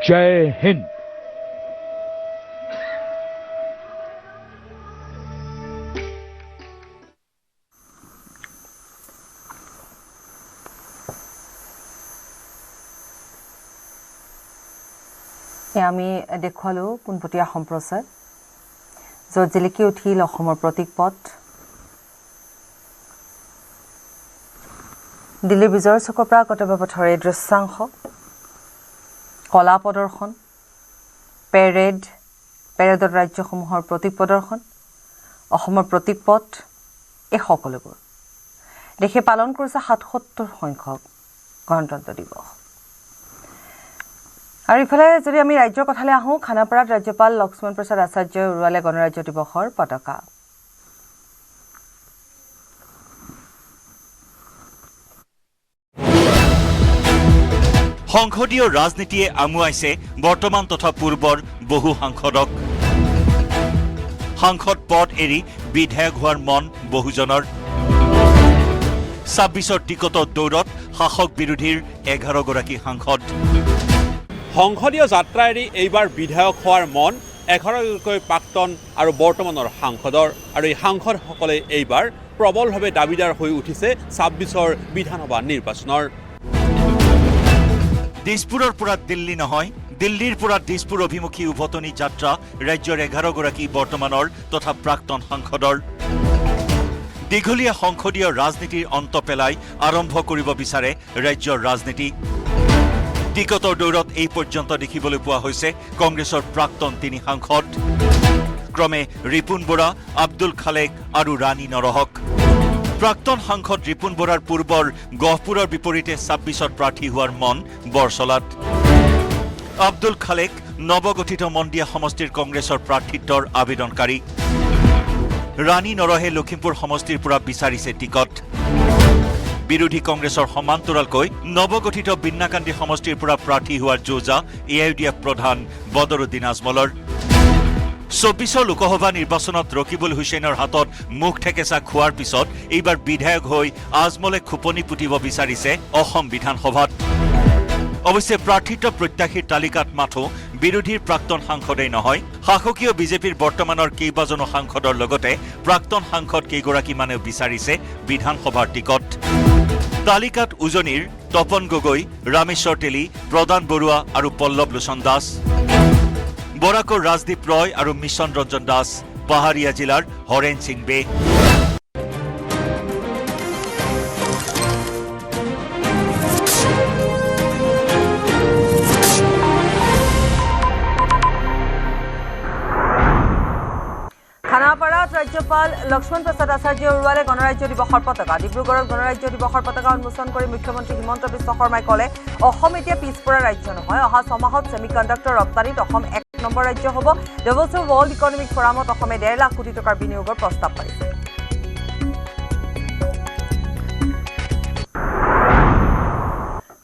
जय हिंद। আমি দেখুৱালো পোনপটীয়া সম্প্ৰচাৰ য'ত জিলিকি উঠিল অসমৰ প্ৰতীক পথ। দিল্লীৰ বিজয় চকৰ পৰা কৰ্তব্য পথৰ এই দৃশ্যাংশ, কলা প্ৰদৰ্শন, পেৰেডত ৰাজ্যসমূহৰ প্ৰতীক প্ৰদৰ্শন, অসমৰ প্ৰতীক পথ, এই সকলোবোৰ দেশে পালন কৰিছে ৭৭ সংখ্যক গণতন্ত্ৰ দিৱস। আৰু ইফালে যদি আমি ৰাজ্যৰ কথালৈ আহোঁ, খানাপাৰাত ৰাজ্যপাল লক্ষ্মণ প্ৰসাদ আচাৰ্যই উৰুৱালে গণৰাজ্য দিৱসৰ পতাকা। সংসদীয় ৰাজনীতিয়ে আমুৱাইছে বৰ্তমান তথা পূৰ্বৰ বহু সাংসদক। সাংসদ পদ এৰি বিধায়ক হোৱাৰ মন বহুজনৰ। ২৬ৰ টিকটৰ দৌৰত শাসক বিৰোধীৰ ১১ গৰাকী সাংসদ। সংসদীয় যাত্ৰা এৰি এইবাৰ বিধায়ক হোৱাৰ মন ১১গৰাকী প্ৰাক্তন আৰু বৰ্তমানৰ সাংসদৰ। আৰু এই সাংসদসকলে এইবাৰ প্ৰবলভাৱে দাবীদাৰ হৈ উঠিছে ২৬ৰ বিধানসভা নিৰ্বাচনৰ। দিছপুৰৰ পৰা দিল্লী নহয়, দিল্লীৰ পৰা দিছপুৰ অভিমুখী উভতনি যাত্ৰা ৰাজ্যৰ ১১ গৰাকী বৰ্তমানৰ তথা প্ৰাক্তন সাংসদৰ। দীঘলীয়া সংসদীয় ৰাজনীতিৰ অন্ত পেলাই আৰম্ভ কৰিব বিচাৰে ৰাজ্যৰ ৰাজনীতি। টিকটৰ দৌৰত এই পৰ্যন্ত দেখিবলৈ পোৱা হৈছে কংগ্ৰেছৰ প্ৰাক্তন ৩ সাংসদ, ক্ৰমে ৰিপুণ বৰা, আব্দুল খালেক আৰু ৰাণী নৰহক। প্ৰাক্তন সাংসদ ৰিপুণ বৰাৰ পূৰ্বৰ গহপুৰৰ বিপৰীতে ২৬ত প্ৰাৰ্থী হোৱাৰ মন বৰচলাত। আব্দুল খালেক নৱগঠিত মন্দিয়া সমষ্টিৰ কংগ্ৰেছৰ প্ৰাৰ্থিত্বৰ আবেদনকাৰী। ৰাণী নৰহে লখিমপুৰ সমষ্টিৰ পৰা বিচাৰিছে টিকট। বিৰোধী কংগ্ৰেছৰ সমান্তৰালকৈ নৱগঠিত বিন্নাকান্দি সমষ্টিৰ পৰা প্ৰাৰ্থী হোৱাৰ যোজা এআইইউডিএফ প্ৰধান বদৰুদ্দিন আজমলৰ। ২৪ৰ লোকসভা নিৰ্বাচনত ৰকিবুল হুছেইনৰ হাতত মুখ ঠেকেচা খোৱাৰ পিছত এইবাৰ বিধায়ক হৈ আজমলে খোপনি পুতিব বিচাৰিছে অসম বিধানসভাত। অৱশ্যে প্ৰাৰ্থিত্ব প্ৰত্যাশীৰ তালিকাত মাথো বিৰোধীৰ প্ৰাক্তন সাংসদেই নহয়, শাসকীয় বিজেপিৰ বৰ্তমানৰ কেইবাজনো সাংসদৰ লগতে প্ৰাক্তন সাংসদ কেইগৰাকীমানেও বিচাৰিছে বিধানসভাৰ টিকট। তালিকাত উজনিৰ তপন গগৈ, ৰামেশ্বৰ তেলী, প্ৰদান বৰুৱা আৰু পল্লৱ লোচন দাস। বৰাকৰ ৰাজদীপ ৰয় আৰু মিছন ৰঞ্জন দাস। পাহাৰীয়া জিলাৰ হৰেণ সিং বে। খানাপাৰাত ৰাজ্যপাল লক্ষ্মণ প্ৰসাদ আচাৰ্যই উৰুৱালে গণৰাজ্য দিৱসৰ পতাকা। ডিব্ৰুগড়ত গণৰাজ্য দিৱসৰ পতাকা উন্মোচন কৰি মুখ্যমন্ত্ৰী হিমন্ত বিশ্ব শৰ্মাই ক'লে, অসম এতিয়া পিছপৰা ৰাজ্য নহয়, অহা 6 মাহত ছেমিকণ্ডাক্টৰ ৰপ্তানিত অসম ১ নম্বৰ ৰাজ্য হ'ব। ডেভছৰ ৱৰ্ল্ড ইকনমিক ফৰামত অসমে ১.৫ লাখ কোটি টকাৰ বিনিয়োগৰ প্ৰস্তাৱ পাৰিছে।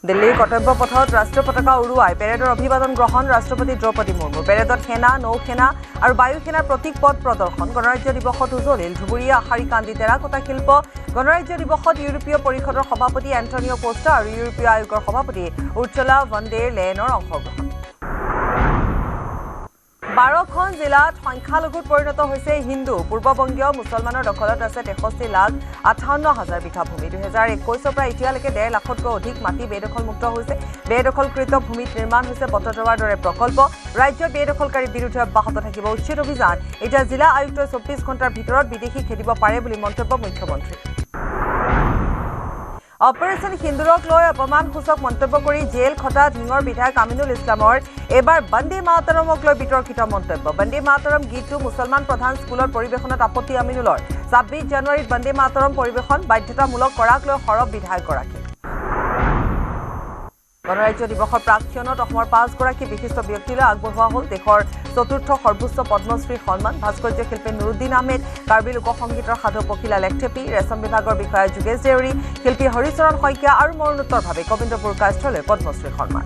দিল্লীৰ কৰ্তব্য পথত ৰাষ্ট্ৰীয় পতাকা উৰুৱাই পেৰেডৰ অভিবাদন গ্ৰহণ ৰাষ্ট্ৰপতি দ্ৰৌপদী মুৰ্মু। পেৰেডত সেনা, নৌসেনা আৰু বায়ুসেনাৰ প্ৰতীক পথ প্ৰদৰ্শন। গণৰাজ্য দিৱসত উজলিল ধুবুৰীয়া, শাৰীকান্দি, টেৰাকোটা শিল্প। গণৰাজ্য দিৱসত ইউৰোপীয় পৰিষদৰ সভাপতি এণ্টনিঅ' কোষ্টা আৰু ইউৰোপীয় আয়োগৰ সভাপতি উৰ্চুলা ভন ডেৰ লেয়েনৰ অংশগ্ৰহণ। 12খন জিলাত সংখ্যালঘুত পৰিণত হৈছে হিন্দু। পূৰ্ববংগীয় মুছলমানৰ দখলত আছে 63,58,000 বিঘা ভূমি। 2021ৰ পৰা এতিয়ালৈকে 1.5 লাখতকৈ অধিক মাটি বেদখলমুক্ত হৈছে। বেদখলকৃত ভূমিত নিৰ্মাণ হৈছে বটদ্ৰৱাৰ দৰে প্ৰকল্প। ৰাজ্যত বেদখলকাৰীৰ বিৰুদ্ধে অব্যাহত থাকিব উচ্ছেদ অভিযান। এতিয়া জিলা আয়ুক্তই 24 ঘণ্টাৰ ভিতৰত বিদেশী খেদিব পাৰে বুলি মন্তব্য মুখ্যমন্ত্ৰীৰ। অপাৰেশ্যন সিন্দুৰক লৈ অপমানসূচক মন্তব্য কৰি জেল খটা ধিঙৰ বিধায়ক আমিনুল ইছলামৰ এবাৰ বন্দে মাতৰমক লৈ বিতৰ্কিত মন্তব্য। বন্দে মাতৰম গীতটো মুছলমান প্ৰধান স্কুলৰ পৰিৱেশনত আপত্তি আমিনুলৰ। ২৬ জানুৱাৰীত বন্দে মাতৰম পৰিৱেশন বাধ্যতামূলক কৰাক লৈ সৰব বিধায়কগৰাকী। গণৰাজ্য দিৱসৰ প্ৰাক্ষণত অসমৰ 5 গৰাকী বিশিষ্ট ব্যক্তিলৈ আগবঢ়োৱা হ'ল দেশৰ ৪ৰ্থ সৰ্বোচ্চ পদ্মশ্ৰী সন্মান। ভাস্কৰ্য শিল্পী নুৰুদ্দিন আহমেদ, কাৰ্বি লোকসংগীতৰ সাধু পখিলা লেখথেপী, ৰেচম বিভাগৰ বিষয়া যোগেশ দেউৰী, শিল্পী হৰিচৰণ শইকীয়া আৰু মৰণোত্তৰভাৱে কবীন্দ্ৰ পুৰস্কাৰস্থলৈ পদ্মশ্ৰী সন্মান।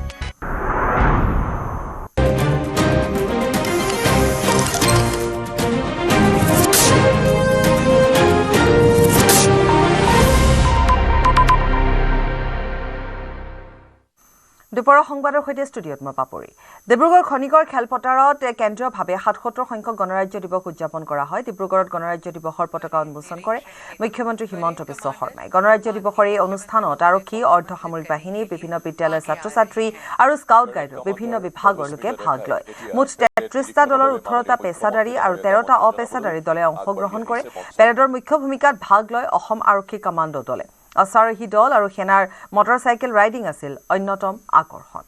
দুপৰৰ সংবাদৰ সৈতে ষ্টুডিঅ'ত মই পাপৰি ডিব্ৰুগড় খনিকৰ খেলপথাৰত কেন্দ্ৰীয়ভাৱে ৭৭ সংখ্যক গণৰাজ্য দিৱস উদযাপন কৰা হয় ডিব্ৰুগড়ত গণৰাজ্য দিৱসৰ পতাকা উন্মোচন কৰে মুখ্যমন্ত্ৰী হিমন্ত বিশ্ব শৰ্মাই গণৰাজ্য দিৱসৰ এই অনুষ্ঠানত আৰক্ষী অৰ্ধসামৰিক বাহিনী বিভিন্ন বিদ্যালয়ৰ ছাত্ৰ-ছাত্ৰী আৰু স্কাউট গাইডৰ বিভিন্ন বিভাগৰ লোকে ভাগ লয় মুঠ ৩৩টা দলৰ ১৮টা পেছাদাৰী আৰু ১৩টা অপেছাদাৰী দলে অংশগ্ৰহণ কৰে পেৰেডৰ মুখ্য ভূমিকাত ভাগ লয় অসম আৰক্ষী কমাণ্ডো দলে অশ্বাৰোহী দল আৰু সেনাৰ মটৰচাইকেল ৰাইডিং আছিল অন্যতম আকৰ্ষণ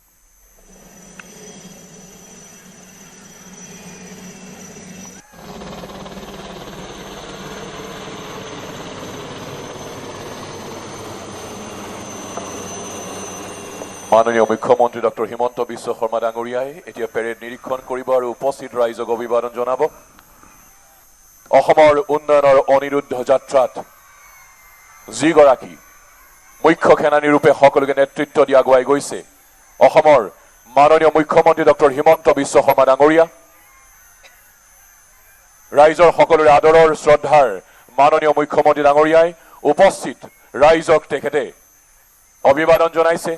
মাননীয় মুখ্যমন্ত্ৰী ডক্টৰ হিমন্ত বিশ্ব শৰ্মা ডাঙৰীয়াই এতিয়া পেৰেড নিৰীক্ষণ কৰিব আৰু উপস্থিত ৰাইজক অভিবাদন জনাব অসমৰ উন্নয়নৰ অনিৰুদ্ধ যাত্ৰাত যিগৰাকী মুখ্য সেনানীৰূপে সকলোকে নেতৃত্ব দি আগুৱাই গৈছে অসমৰ মাননীয় মুখ্যমন্ত্ৰী ডক্টৰ হিমন্ত বিশ্ব শৰ্মা ডাঙৰীয়া ৰাইজৰ সকলোৰে আদৰৰ শ্ৰদ্ধাৰ মাননীয় মুখ্যমন্ত্ৰী ডাঙৰীয়াই উপস্থিত ৰাইজক তেখেতে অভিবাদন জনাইছে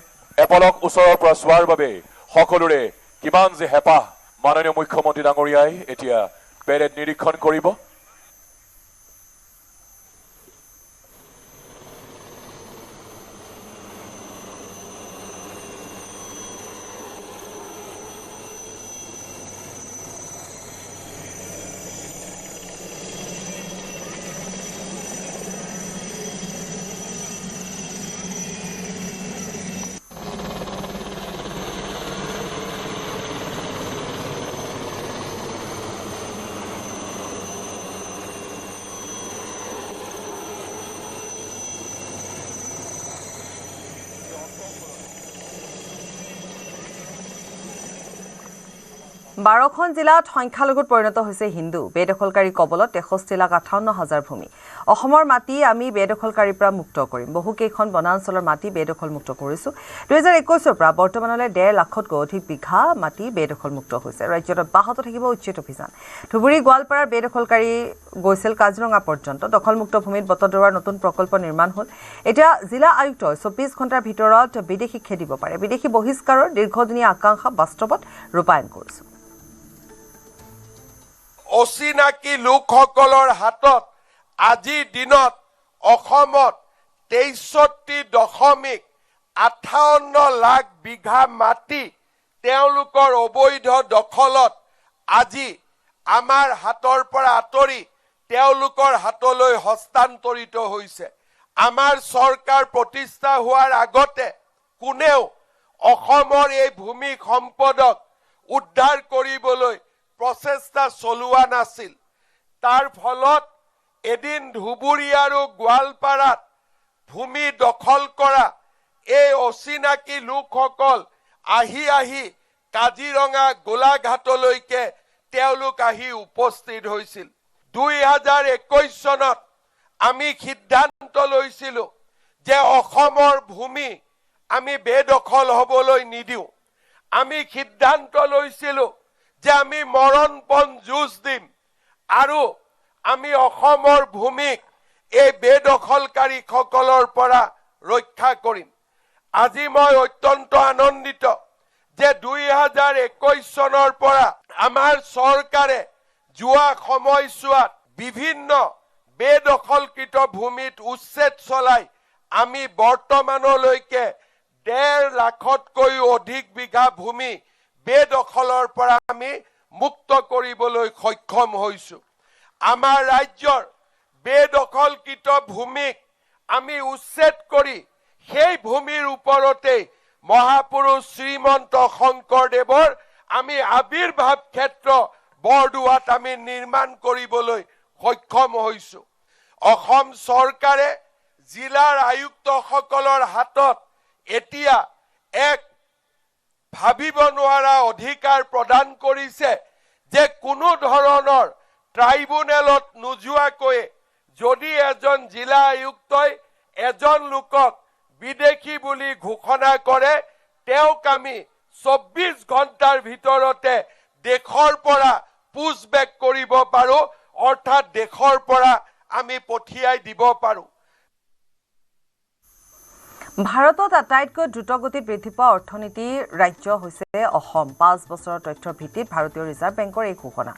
এপলক ওচৰৰ পৰা চোৱাৰ বাবে সকলোৰে কিমান যে হেঁপাহ মাননীয় মুখ্যমন্ত্ৰী ডাঙৰীয়াই এতিয়া পেৰেড নিৰীক্ষণ কৰিব বাৰখন জিলাত সংখ্যালঘুত পৰিণত হৈছে হিন্দু বেদখলকাৰী কবলত ৬৩,৫৮,০০০ ভূমি অসমৰ মাটি আমি বেদখলকাৰীৰ পৰা মুক্ত কৰিম বহুকেইখন বনাঞ্চলৰ মাটি বেদখল মুক্ত কৰিছো ২০২১ৰ পৰা বৰ্তমানলৈ ১.৫ লাখতকৈ অধিক বিঘা মাটি বেদখল মুক্ত হৈছে ৰাজ্যত অব্যাহত থাকিব উচ্ছেদ অভিযান ধুবুৰী গোৱালপাৰাৰ বেদখলকাৰী গৈছিল কাজিৰঙা পৰ্যন্ত দখলমুক্ত ভূমিত বটদ্ৰৱাৰ নতুন প্ৰকল্প নিৰ্মাণ হ'ল এতিয়া জিলা আয়ুক্তই ২৪ ঘণ্টাৰ ভিতৰত বিদেশী খেদিব পাৰে বিদেশী বহিষ্কাৰৰ দীৰ্ঘদিনীয়া আকাংক্ষা বাস্তৱত ৰূপায়ণ কৰিছে অচিনাকি লোকসকলৰ হাতত আজি দিনত অসমত ৬৩.৫৮ লাখ বিঘা মাটি তেওঁলোকৰ অবৈধ দখলত আজি আমাৰ হাতৰ পৰা আঁতৰি তেওঁলোকৰ হাতলৈ হস্তান্তৰিত হৈছে আমাৰ চৰকাৰ প্ৰতিষ্ঠা হোৱাৰ আগতে কোনেও অসমৰ এই ভূমি সম্পদক উদ্ধাৰ কৰিবলৈ প্ৰচেষ্টা চলোৱা নাছিল তাৰ ফলত এদিন ধুবুৰী আৰু গোৱালপাৰাত ভূমি দখল কৰা এই অচিনাকি লোকসকল আহি কাজিৰঙা গোলাঘাটলৈকে তেওঁলোক আহি উপস্থিত হৈছিল ২০২১ চনত আমি সিদ্ধান্ত লৈছিলো যে অসমৰ ভূমি আমি বেদখল হ'বলৈ নিদিওঁ আমি সিদ্ধান্ত লৈছিলো যে আমি মৰণপণ যুঁজ দিম আৰু আমি অসমৰ ভূমিক এই বেদখলকাৰীসকলৰ পৰা ৰক্ষা কৰিম আজি মই অত্যন্ত আনন্দিত যে ২০২১ চনৰ পৰা আমাৰ চৰকাৰে যোৱা সময়ছোৱাত বিভিন্ন বেদখলকৃত ভূমিত উচ্ছেদ চলাই আমি বৰ্তমানলৈকে ১.৫ লাখতকৈ অধিক বিঘা ভূমি বেদখলৰ পৰা আমি মুক্ত কৰিবলৈ সক্ষম হৈছো আমাৰ ৰাজ্যৰ বেদখলকৃত ভূমিক আমি উচ্ছেদ কৰি সেই ভূমিৰ ওপৰতে মহাপুৰুষ শ্ৰীমন্ত শংকৰদেৱৰ আমি আবিৰ্ভাৱ ক্ষেত্ৰ বৰদোৱাত আমি নিৰ্মাণ কৰিবলৈ সক্ষম হৈছো অসম চৰকাৰে জিলাৰ আয়ুক্তসকলৰ হাতত এতিয়া এক ভাবিব নোৱাৰা অধিকাৰ প্ৰদান কৰিছে যে কোনো ধৰণৰ ট্ৰাইব্যুনেলত নোযোৱাকৈ যদি এজন জিলা আয়ুক্তই এজন লোকক বিদেশী বুলি ঘোষণা কৰে তেওঁক আমি ২৪ ঘণ্টাৰ ভিতৰতে দেশৰ পৰা পুছবেক কৰিব পাৰো অৰ্থাৎ দেশৰ পৰা আমি পঠিয়াই দিব পাৰো ভাৰতত আটাইতকৈ দ্ৰুতগতিত বৃদ্ধি পোৱা অৰ্থনীতিৰ ৰাজ্য হৈছে অসম। 5 বছৰৰ তথ্যৰ ভিত্তিত ভাৰতীয় ৰিজাৰ্ভ বেংকৰ এই ঘোষণা।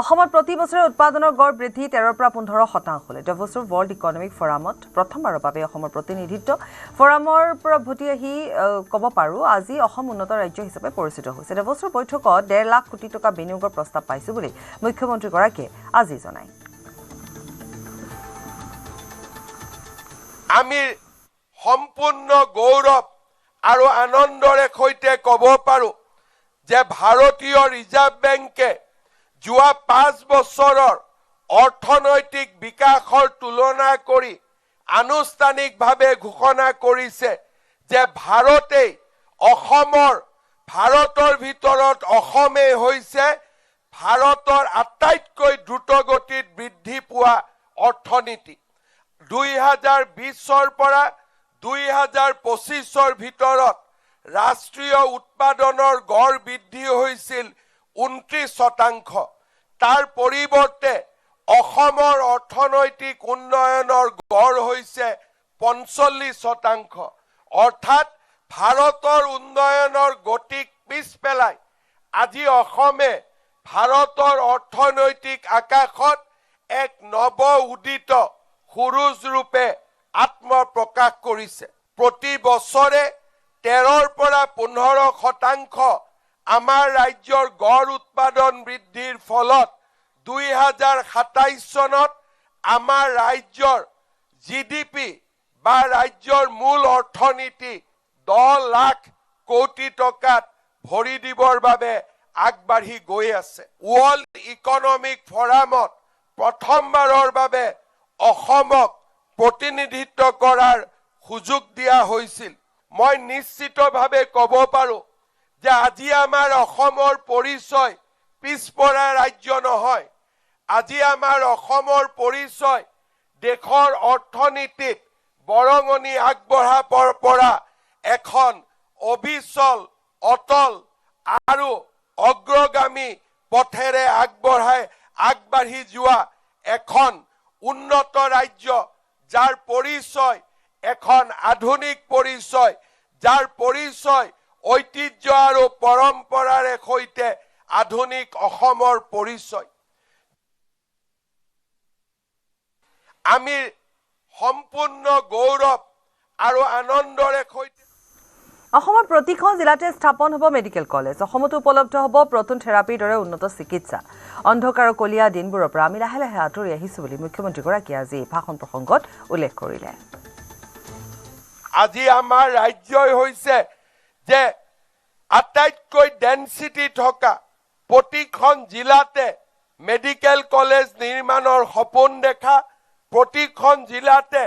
অসমত প্ৰতি বছৰে উৎপাদনৰ গড় বৃদ্ধি 13 পৰা 15% ডেভছৰ ৱৰ্ল্ড ইকনমিক ফৰামত প্ৰথমবাৰৰ বাবে অসমৰ প্ৰতিনিধিত্ব। ফৰামৰ পৰা ভুটি আহি ক'ব পাৰোঁ আজি অসম উন্নত ৰাজ্য হিচাপে পৰিচিত হৈছে। ডেভছৰ বৈঠকত 1.5 লাখ কোটি টকা বিনিয়োগৰ প্ৰস্তাৱ পাইছে বুলি মুখ্যমন্ত্ৰীগৰাকীয়ে আজি জনায়। আমি সম্পূৰ্ণ গৌৰৱ আৰু আনন্দৰে সৈতে ক'ব পাৰোঁ যে ভাৰতীয় ৰিজাৰ্ভ বেংকে যোৱা 5 বছৰৰ অৰ্থনৈতিক বিকাশৰ তুলনা কৰি আনুষ্ঠানিকভাৱে ঘোষণা কৰিছে যে ভাৰতৰ ভিতৰত অসমেই হৈছে ভাৰতৰ আটাইতকৈ দ্ৰুতগতিত বৃদ্ধি পোৱা অৰ্থনীতি। 2020 পৰা 2025 ভিতৰত ৰাষ্ট্ৰীয় উৎপাদনৰ গড় বৃদ্ধি হৈছিল 29%। তাৰ পৰিৱৰ্তে অসমৰ অৰ্থনৈতিক উন্নয়নৰ গড় হৈছে 45%। অৰ্থাৎ ভাৰতৰ উন্নয়নৰ গতিক পিছ পেলাই আজি অসমে ভাৰতৰ অৰ্থনৈতিক আকাশত এক নৱ উদিত সুৰুজ ৰূপে আত্মপ্ৰকাশ কৰিছে। প্ৰতি বছৰে 13 পৰা 15% আমাৰ ৰাজ্যৰ গড় উৎপাদন বৃদ্ধিৰ ফলত 2027 চনত আমাৰ ৰাজ্যৰ জিডিপি বা ৰাজ্যৰ মূল অৰ্থনীতি 10 লাখ কোটি টকাত ভৰি দিবৰ বাবে আগবাঢ়ি গৈ আছে। ৱৰ্ল্ড ইকনমিক ফৰামত প্ৰথমবাৰৰ বাবে অসমক প্ৰতিনিধিত্ব কৰাৰ সুযোগ দিয়া হৈছিল। মই নিশ্চিতভাৱে ক'ব পাৰোঁ যে আজি আমাৰ অসমৰ পৰিচয় পিছপৰা ৰাজ্য নহয়। আজি আমাৰ অসমৰ পৰিচয় দেশৰ অৰ্থনীতিত বৰঙণি আগবঢ়াব পৰা এখন অবিচল অটল আৰু অগ্ৰগামী পথেৰে আগবাঢ়ি যোৱা এখন উন্নত ৰাজ্য, যাৰ পৰিচয় এখন আধুনিক পৰিচয়, যাৰ পৰিচয় ঐতিহ্য আৰু পৰম্পৰাৰে সৈতে আধুনিক অসমৰ পৰিচয়। আমি সম্পূৰ্ণ গৌৰৱ আৰু আনন্দৰে সৈতে অসমৰ প্ৰতিখন জিলাতে স্থাপন হ'ব মেডিকেল কলেজ। অসমতো উপলব্ধ হ'ব প্ৰটোন থেৰাপিৰ দৰে উন্নত চিকিৎসা। অন্ধকাৰ আৰু কলীয়া দিনবোৰৰ পৰা আমি লাহে লাহে আঁতৰি আহিছোঁ বুলি মুখ্যমন্ত্ৰীগৰাকীয়ে আজি ভাষণ প্ৰসংগত উল্লেখ কৰিলে। আজি আমাৰ ৰাজ্যই হৈছে যে আটাইতকৈ ডেন্সিটি থকা প্ৰতিখন জিলাতে মেডিকেল কলেজ নিৰ্মাণৰ সপোন দেখা, প্ৰতিখন জিলাতে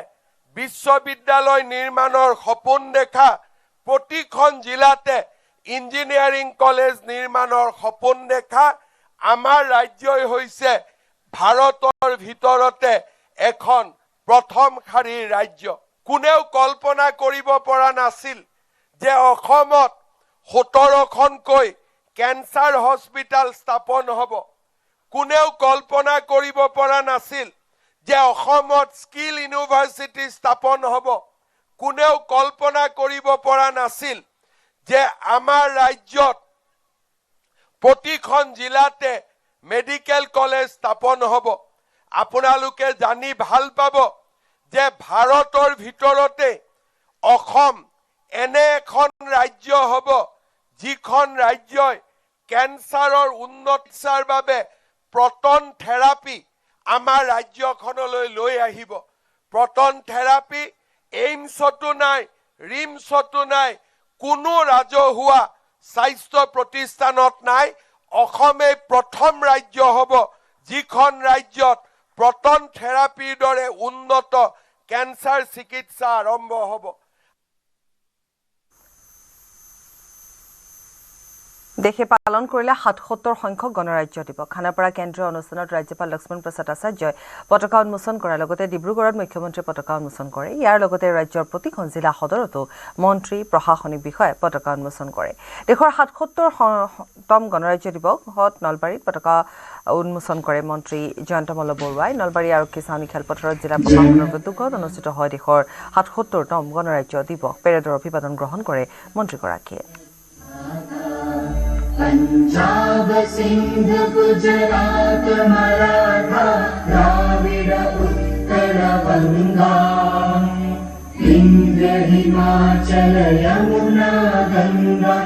বিশ্ববিদ্যালয় নিৰ্মাণৰ সপোন দেখা, প্ৰতিখন জিলাতে ইঞ্জিনিয়াৰিং কলেজ নিৰ্মাণৰ সপোন দেখা। আমাৰ ৰাজ্যই হৈছে ভাৰতৰ ভিতৰতে এখন প্ৰথম শাৰীৰ ৰাজ্য। কোনেও কল্পনা কৰিব পৰা নাছিল যে অসমত 17খনকৈ কেঞ্চাৰ হস্পিটেল স্থাপন হ'ব। কোনেও কল্পনা কৰিব পৰা নাছিল যে অসমত স্কিল ইউনিভাৰ্চিটি স্থাপন হ'ব। কোনেও কল্পনা কৰিব পৰা নাছিল যে আমাৰ ৰাজ্যত প্ৰতিখন জিলাতে মেডিকেল কলেজ স্থাপন হ'ব। আপোনালোকে জানি ভাল পাব যে ভাৰতৰ ভিতৰতে অসম এনে এখন ৰাজ্য হ'ব যিখন ৰাজ্যই কেঞ্চাৰৰ উন্নতিৰ বাবে প্ৰটোন থেৰাপি আমাৰ ৰাজ্যখনলৈ লৈ আহিব। প্ৰটোন থেৰাপি এইমছতো নাই, ৰিমছতো নাই, কোনো ৰাজহুৱা স্বাস্থ্য প্ৰতিষ্ঠানত নাই। অসমেই প্ৰথম ৰাজ্য হ'ব যিখন ৰাজ্যত প্ৰটোন থেৰাপিৰ দৰে উন্নত কেঞ্চাৰ চিকিৎসা আৰম্ভ হ'ব। দেশে পালন কৰিলে ৭৭ সংখ্যক গণৰাজ্য দিৱস খানাপাৰা কেন্দ্ৰীয় অনুষ্ঠানত ৰাজ্যপাল লক্ষ্মণ প্ৰসাদ আচাৰ্যই পতাকা উন্মোচন কৰাৰ লগতে ডিব্ৰুগড়ত মুখ্যমন্ত্ৰী পতাকা উন্মোচন কৰে ইয়াৰ লগতে ৰাজ্যৰ প্ৰতিখন জিলা সদৰতো মন্ত্ৰী প্ৰশাসনিক বিষয়াই পতাকা উন্মোচন কৰে দেশৰ ৭৭তম গণৰাজ্য দিৱসত নলবাৰীত পতাকা উন্মোচন কৰে মন্ত্ৰী জয়ন্ত মল্ল বৰুৱাই নলবাৰী আৰক্ষী ছাউনি খেলপথাৰত জিলা প্ৰশাসনৰ উদ্যোগত অনুষ্ঠিত হয় দেশৰ ৭৭তম গণৰাজ্য দিৱস পেৰেডৰ অভিবাদন গ্ৰহণ কৰে মন্ত্ৰীগৰাকীয়ে पंजाब सिंध गुजरात मराठा द्राविड़ उत्तर बंगा विंध्य हिमाचल यमुना गंगा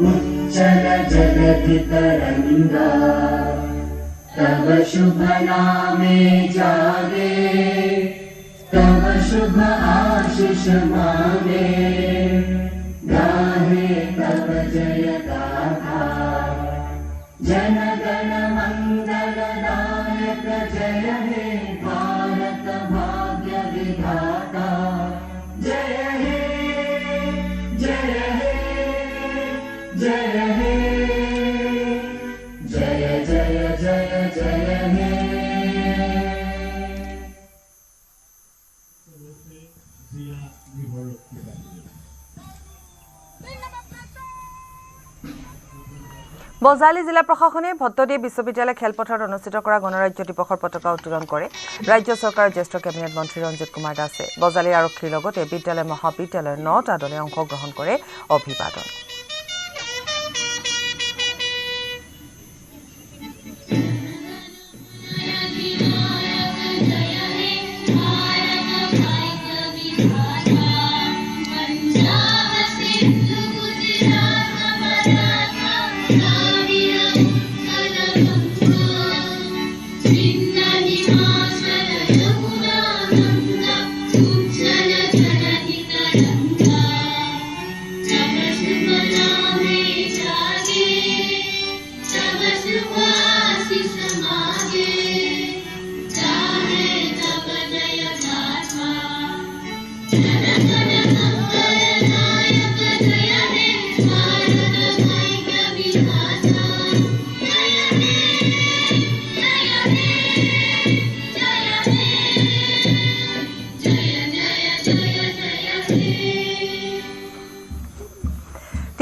उच्चल जलधि तरंगा तब शुभ नामे जागे तब शुभ आशीष मांगे गाहे तब जय गाथा जन गण मंगल दायक जय हे भारत भाग्य विधाता जय हे जय हे जय हे जय जय जय जय हे বজালী জিলা প্ৰশাসনে ভট্টদী বিশ্ববিদ্যালয় খেলপথাৰত অনুষ্ঠিত কৰা গণৰাজ্য দিৱসৰ পতাকা উত্তোলন কৰে ৰাজ্য চৰকাৰৰ জ্যেষ্ঠ কেবিনেট মন্ত্ৰী ৰঞ্জিত কুমাৰ দাসে বজালী আৰক্ষীৰ লগতে বিদ্যালয় মহাবিদ্যালয়ৰ 9টা দলে অংশগ্ৰহণ কৰে অভিবাদন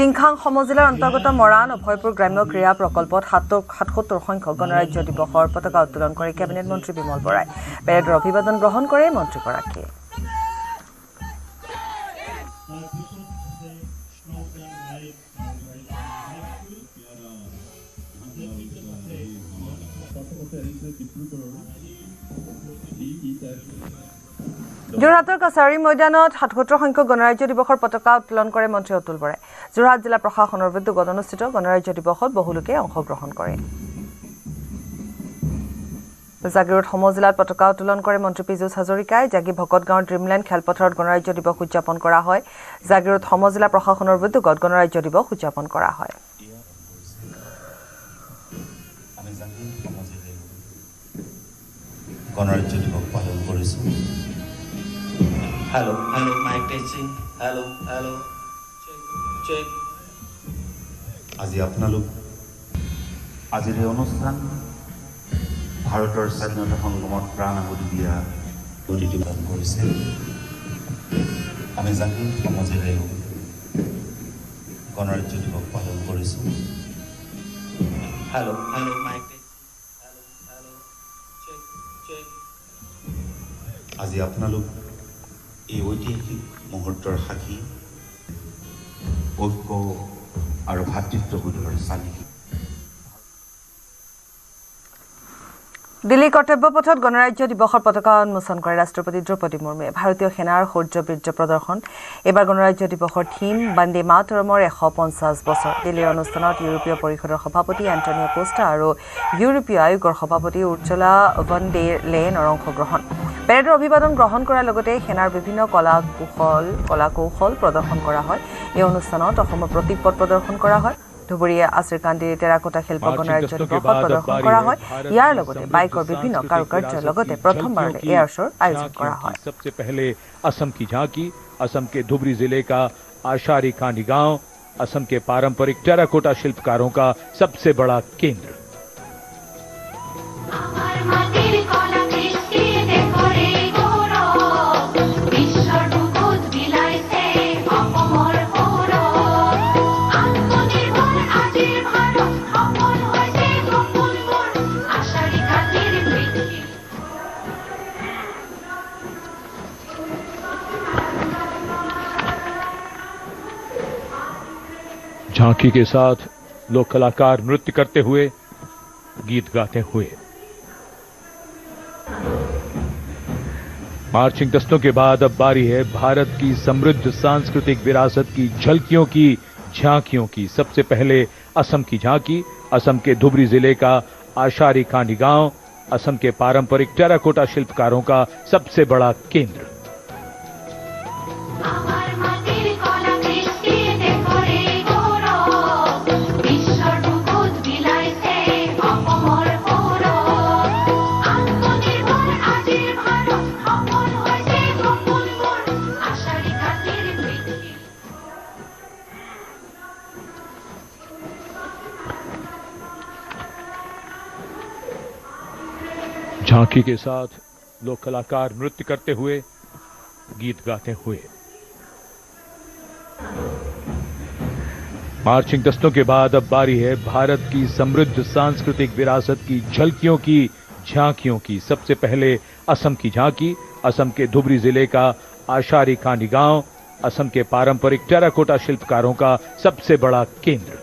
টিংখাং সমজিলাৰ অন্তৰ্গত মৰাণ অভয়পুৰ গ্ৰাম্য ক্ৰীড়া প্ৰকল্পত ৭৭ সংখ্যক গণৰাজ্য দিৱসৰ পতাকা উত্তোলন কৰে কেবিনেট মন্ত্ৰী বিমল বৰাই পেৰেডৰ অভিবাদন গ্ৰহণ কৰে মন্ত্ৰীগৰাকীয়ে যোৰহাটৰ কাছাৰী ময়দানত ৭৭ সংখ্যক গণৰাজ্য দিৱসৰ পতাকা উত্তোলন কৰে মন্ত্ৰী অতুল বৰাই যোৰহাট জিলা প্ৰশাসনৰ উদ্যোগত অনুষ্ঠিত গণৰাজ্য দিৱসত বহু লোকে অংশগ্ৰহণ কৰে জাগিৰোড সমজিলাত পতাকা উত্তোলন কৰে মন্ত্ৰী পীযুষ হাজৰিকাই জাগি ভকতগাঁৱৰ ড্ৰিমলেণ্ড খেলপথাৰত গণৰাজ্য দিৱস উদযাপন কৰা হয় জাগিৰোড সমজিলা প্ৰশাসনৰ উদ্যোগত গণৰাজ্য দিৱস উদযাপন কৰা হয় গণৰাজ্য দিৱস পালন কৰিছোঁ hello hello mic testing hello hello check আজি আপোনালোক আজিৰ এই অনুষ্ঠান ভাৰতৰ স্বাধীনতা সংগ্ৰামত প্ৰাণ আহুতি দিয়া প্ৰতিযোগিতা কৰিছে আমি জাগি সমাজেৰে গণৰাজ্য দিৱস পালন কৰিছোঁ hello' hello' mic hello' hello' check check আজি আপোনালোক এই ঐতিহাসিক মুহূৰ্তৰ সাক্ষী ঐক্য আৰু ভাতৃত্ববোধৰ চালিকা দিল্লী কৰ্তব্য পথত গণৰাজ্য দিৱসৰ পতাকা উন্মোচন কৰে ৰাষ্ট্ৰপতি দ্ৰৌপদী মুৰ্মুৱে ভাৰতীয় সেনাৰ শৌৰ্যবীৰ্য প্ৰদৰ্শন এবাৰ গণৰাজ্য দিৱসৰ থিম বন্দে মাতৰমৰ 150 বছৰ দিল্লীৰ অনুষ্ঠানত ইউৰোপীয় পৰিষদৰ সভাপতি এণ্টনিও কোষ্টা আৰু ইউৰোপীয় আয়োগৰ সভাপতি উৰ্চুলা ভন ডেৰ লেয়েনৰ অংশগ্ৰহণ পেৰেডৰ অভিবাদন গ্ৰহণ কৰাৰ লগতে সেনাৰ বিভিন্ন কলা-কৌশল প্ৰদৰ্শন কৰা হয় এই অনুষ্ঠানত অসমৰ প্ৰতীক পথ প্ৰদৰ্শন কৰা হয় ধুবুৰীয়া আশ্ৰীকান্তিৰ টেৰাকোটা শিল্প গণৰাজ্য দিৱসত প্ৰদৰ্শন কৰা হয় ইয়াৰ লগতে বাইকৰ বিভিন্ন কাৰুকাৰ্যৰ লগতে প্ৰথমবাৰলৈ এয়াৰ শ্ব'ৰ আয়োজন কৰা হয় सबसे पहले असम की झांकी असम के धुबरी जिले का आशारी कांडी गांव असम के पारंपरिक टेराकोटा शिल्पकारों का सबसे बड़ा केंद्र। झांकी के साथ लोक कलाकार नृत्य करते हुए, गीत गाते हुए। मार्चिंग दस्तों के बाद अब बारी है भारत की समृद्ध सांस्कृतिक विरासत की झलकियों की, झांकियों की। सबसे पहले असम की झांकी, असम के धुबरी जिले का आशारी कांडी गांव, असम के पारंपरिक टेराकोटा शिल्पकारों का सबसे बड़ा केंद्र। झांकी के साथ लोक कलाकार नृत्य करते हुए, गीत गाते हुए। मार्चिंग दस्तों के बाद अब बारी है भारत की समृद्ध सांस्कृतिक विरासत की झलकियों की, झांकियों की। सबसे पहले असम की झांकी, असम के धुबरी जिले का आशारी कांडी गांव, असम के पारंपरिक टेराकोटा शिल्पकारों का सबसे बड़ा केंद्र।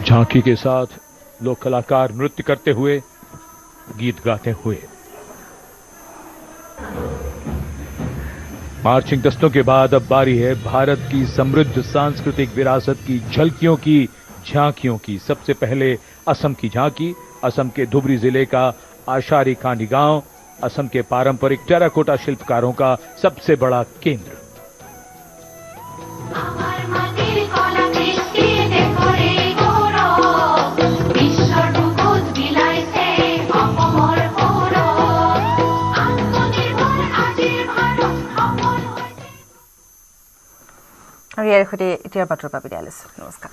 झांकी के साथ लोक कलाकार नृत्य करते हुए, गीत गाते हुए। मार्चिंग दस्तों के बाद अब बारी है भारत की समृद्ध सांस्कृतिक विरासत की झलकियों की, झांकियों की। सबसे पहले असम की झांकी, असम के धुबरी जिले का आशारी कांडी गांव, असम के पारंपरिक टेराकोटा शिल्पकारों का सबसे बड़ा केंद्र। আৰু ইয়াৰ সৈতে এতিয়াৰ বাতৰি বিদায় লৈছো। নমস্কাৰ।